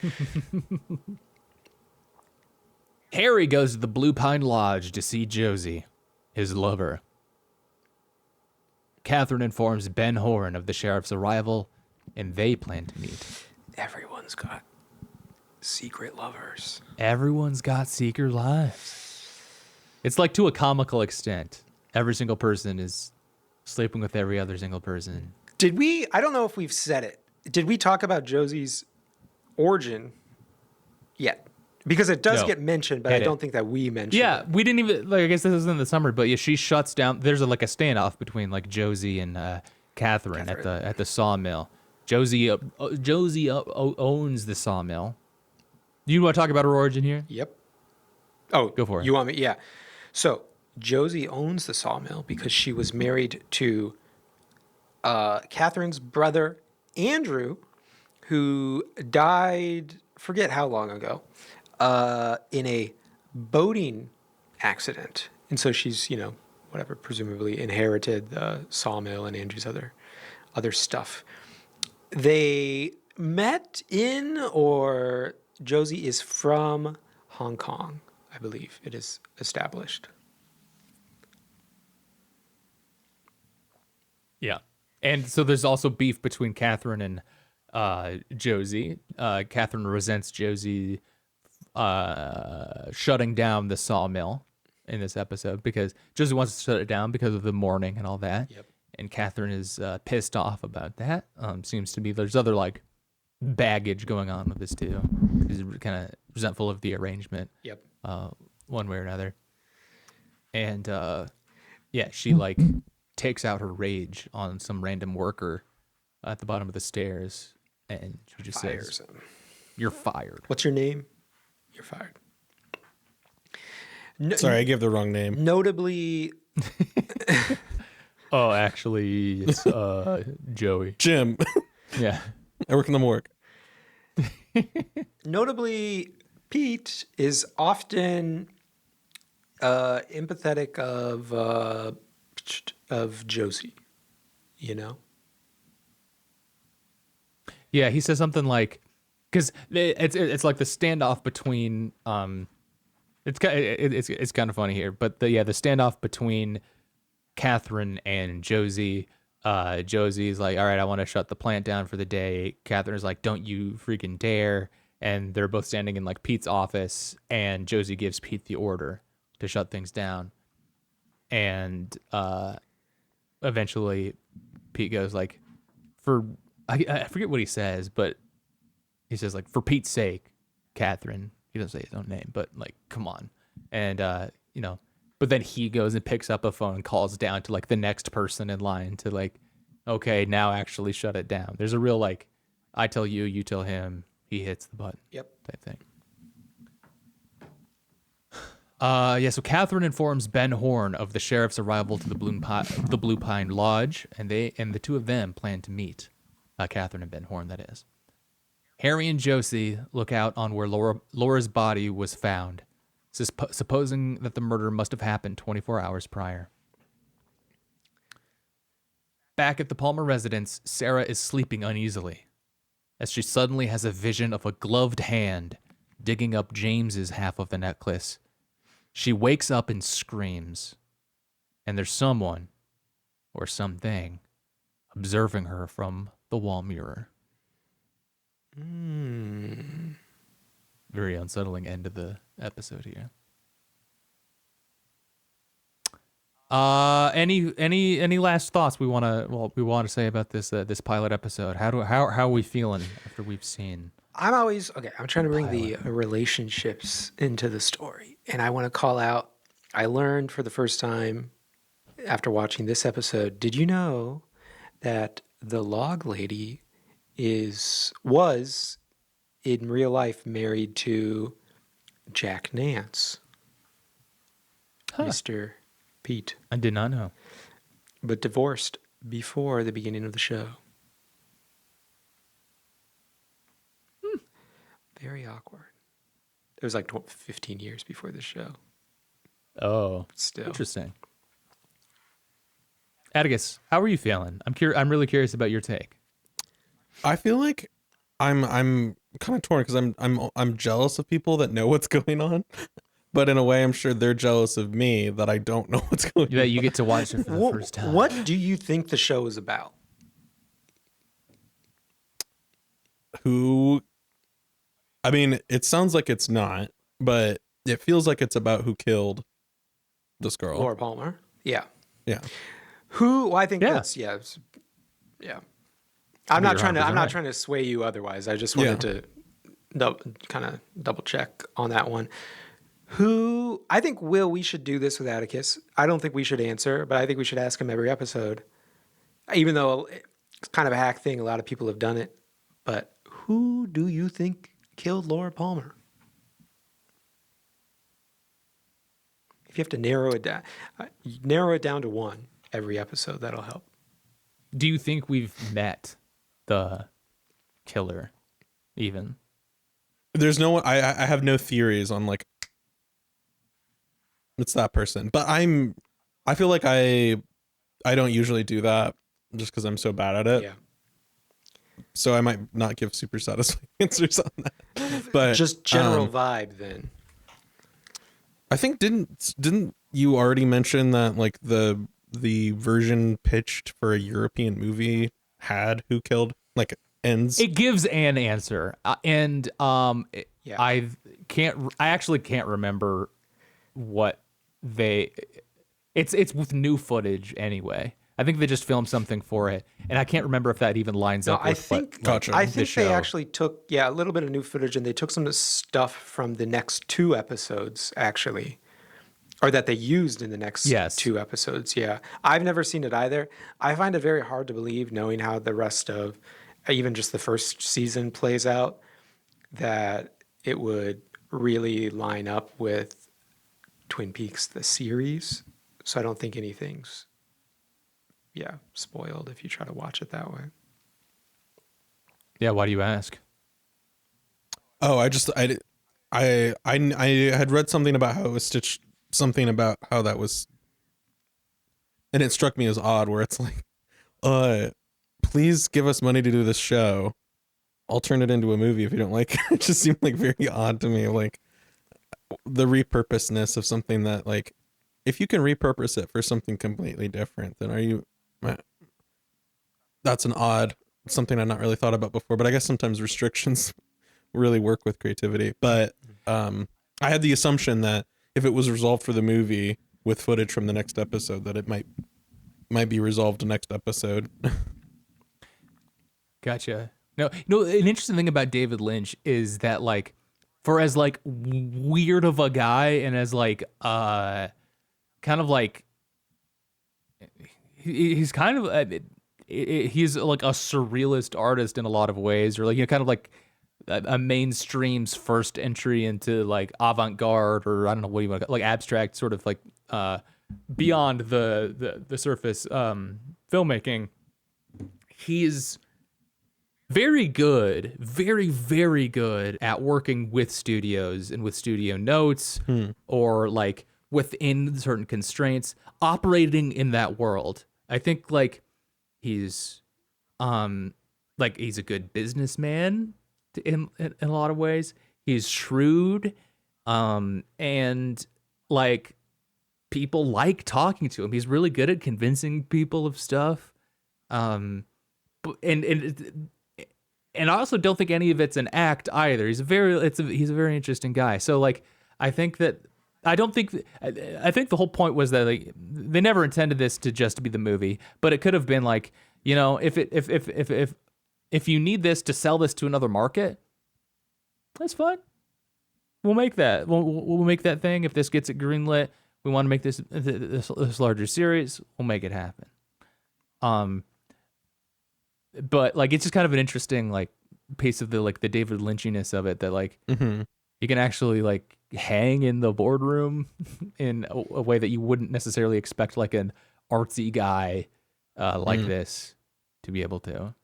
Harry goes to the Blue Pine Lodge to see Josie, his lover. Catherine informs Ben Horn of the sheriff's arrival, and they plan to meet. Everyone's got secret lovers. Everyone's got secret lives. It's to a comical extent. Every single person is sleeping with every other single person. Did we? I don't know if we've said it. Did we talk about Josie's origin yet? Because it does get mentioned, but I don't think that we mentioned it. Yeah, we didn't even, I guess this is in the summary, but yeah, she shuts down. There's a standoff between Josie and Catherine at the sawmill. Josie owns the sawmill. Do you want to talk about her origin here? Yep. Oh, go for it. You want me? Yeah. So Josie owns the sawmill because she was married to Catherine's brother, Andrew, who died, forget how long ago, in a boating accident. And so she's, presumably inherited the sawmill and Andrew's other stuff. They met or Josie is from Hong Kong, I believe it is established. Yeah. And so there's also beef between Catherine and Josie. Catherine resents Josie shutting down the sawmill in this episode because Josie wants to shut it down because of the mourning and all that. Yep. And Catherine is pissed off about that. Seems to be there's other baggage going on with this too. She's kind of resentful of the arrangement. Yep. One way or another. And she like takes out her rage on some random worker at the bottom of the stairs, and she just says, "You're fired." What's your name? You're fired. Sorry, I gave the wrong name. Notably, oh, actually, it's Joey. Jim. Yeah, I work in the morgue. Notably, Pete is often empathetic of Josie. You know. Yeah, he says something like, because it's like the standoff between it's kind of funny here, but the standoff between Catherine and Josie. Josie's like, all right, I want to shut the plant down for the day. Catherine's like, don't you freaking dare. And they're both standing in like Pete's office, and Josie gives Pete the order to shut things down. And eventually Pete goes like, I forget what he says, but he says like, for Pete's sake, Catherine. He doesn't say his own name, but like, come on. And but then he goes and picks up a phone and calls down to like the next person in line to like, okay, now actually shut it down. There's a real like, I tell you, you tell him, he hits the button. Yep. Type thing. So Catherine informs Ben Horn of the sheriff's arrival to the Blue Pine Lodge, and the two of them plan to meet. Catherine and Ben Horn, that is. Harry and Josie look out on where Laura's body was found, supposing that the murder must have happened 24 hours prior. Back at the Palmer residence, Sarah is sleeping uneasily, as she suddenly has a vision of a gloved hand digging up James's half of the necklace. She wakes up and screams, and there's someone, or something, observing her from the wall mirror. Very unsettling end of the episode here. Any last thoughts we want to say about this pilot episode? How are we feeling after we've seen? I'm trying to bring the relationships into the story, and I want to call out. I learned for the first time after watching this episode. Did you know that the log lady was in real life married to Jack Nance, Mr. Pete? I did not know. But divorced before the beginning of the show. Very awkward. It was like 15 years before the show. Oh, still interesting. Atticus, how are you feeling? I'm really curious about your take. I feel like I'm kind of torn because I'm jealous of people that know what's going on, but in a way I'm sure they're jealous of me that I don't know what's going on. Yeah, you get to watch it for the first time. What do you think the show is about? I mean, it sounds like it's not, but it feels like it's about who killed this girl. Laura Palmer. Yeah. Yeah. I think that's yeah. I'm not trying to sway you otherwise. I just wanted to kind of double check on that one. I think we should do this with Atticus. I don't think we should answer, but I think we should ask him every episode. Even though it's kind of a hack thing, a lot of people have done it. But who do you think killed Laura Palmer? If you have to narrow it down to one every episode, that'll help. Do you think we've met the killer even? There's no one. I have no theories on like it's that person, but I feel like I don't usually do that just because I'm so bad at it. Yeah. So I might not give super satisfying answers on that. But just general vibe then. I think didn't you already mention that like the version pitched for a European movie had who killed like ends? It gives an answer, and I actually can't remember what it's with new footage anyway. I think they just filmed something for it, and I can't remember if that even lines up. I think they actually took a little bit of new footage, and they took some stuff from the next two episodes actually. or that they used in the next two episodes. Yeah. I've never seen it either. I find it very hard to believe, knowing how the rest of even just the first season plays out, that it would really line up with Twin Peaks, the series. So I don't think anything's, spoiled if you try to watch it that way. Yeah, why do you ask? Oh, I had read something about how it was stitched, something about how that was, and it struck me as odd, where it's like, please give us money to do this show. I'll turn it into a movie if you don't like it. It just seemed like very odd to me, like the repurposedness of something that, like, if you can repurpose it for something completely different, then that's an odd, something I've not really thought about before, but I guess sometimes restrictions really work with creativity. But I had the assumption that if it was resolved for the movie with footage from the next episode, that it might be resolved next episode. Gotcha. No, an interesting thing about David Lynch is that, like, for as like weird of a guy and as like kind of like he's kind of he's like a surrealist artist in a lot of ways, or like, kind of like a mainstream's first entry into like avant-garde, or I don't know what you want to call, like abstract sort of like beyond the surface filmmaking. He's very good, very, very good at working with studios and with studio notes, or like within certain constraints, operating in that world. I think like he's a good businessman in a lot of ways. He's shrewd, and like people like talking to him. He's really good at convincing people of stuff, and I also don't think any of it's an act either. He's a very interesting guy. So like, I think the whole point was that like, they never intended this to just be the movie, but it could have been like, if you need this to sell this to another market, that's fine. We'll make that. We'll make that thing. If this gets it greenlit, we want to make this larger series, we'll make it happen. But like, it's just kind of an interesting like piece of the David Lynchiness of it, that like you can actually like hang in the boardroom in a way that you wouldn't necessarily expect like an artsy guy like this to be able to.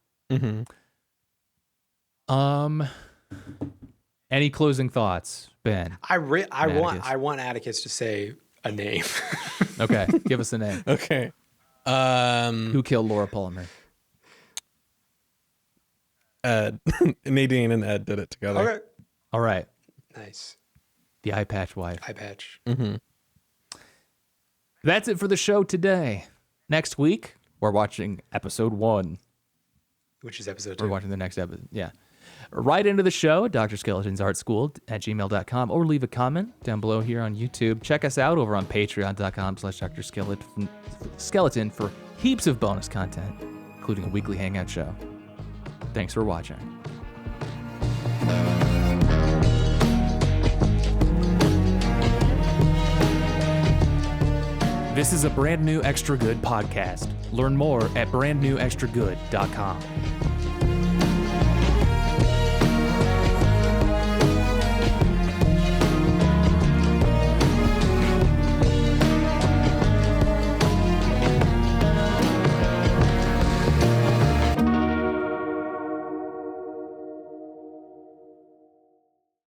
Any closing thoughts, Ben? I want Atticus to say a name. Okay, give us a name. Okay. Who killed Laura Palmer? Ed. Nadine and Ed did it together. Okay. All right. Nice. The eye patch wife. Eye patch. That's it for the show today. Next week, we're watching episode 1. Which is episode 2. We're watching the next episode. Yeah. Write into the show, drskeletonsartschool@gmail.com, or leave a comment down below here on YouTube. Check us out over on patreon.com/drskeleton for heaps of bonus content, including a weekly hangout show. Thanks for watching. This is a brand new Extra Good podcast. Learn more at brandnewextragood.com.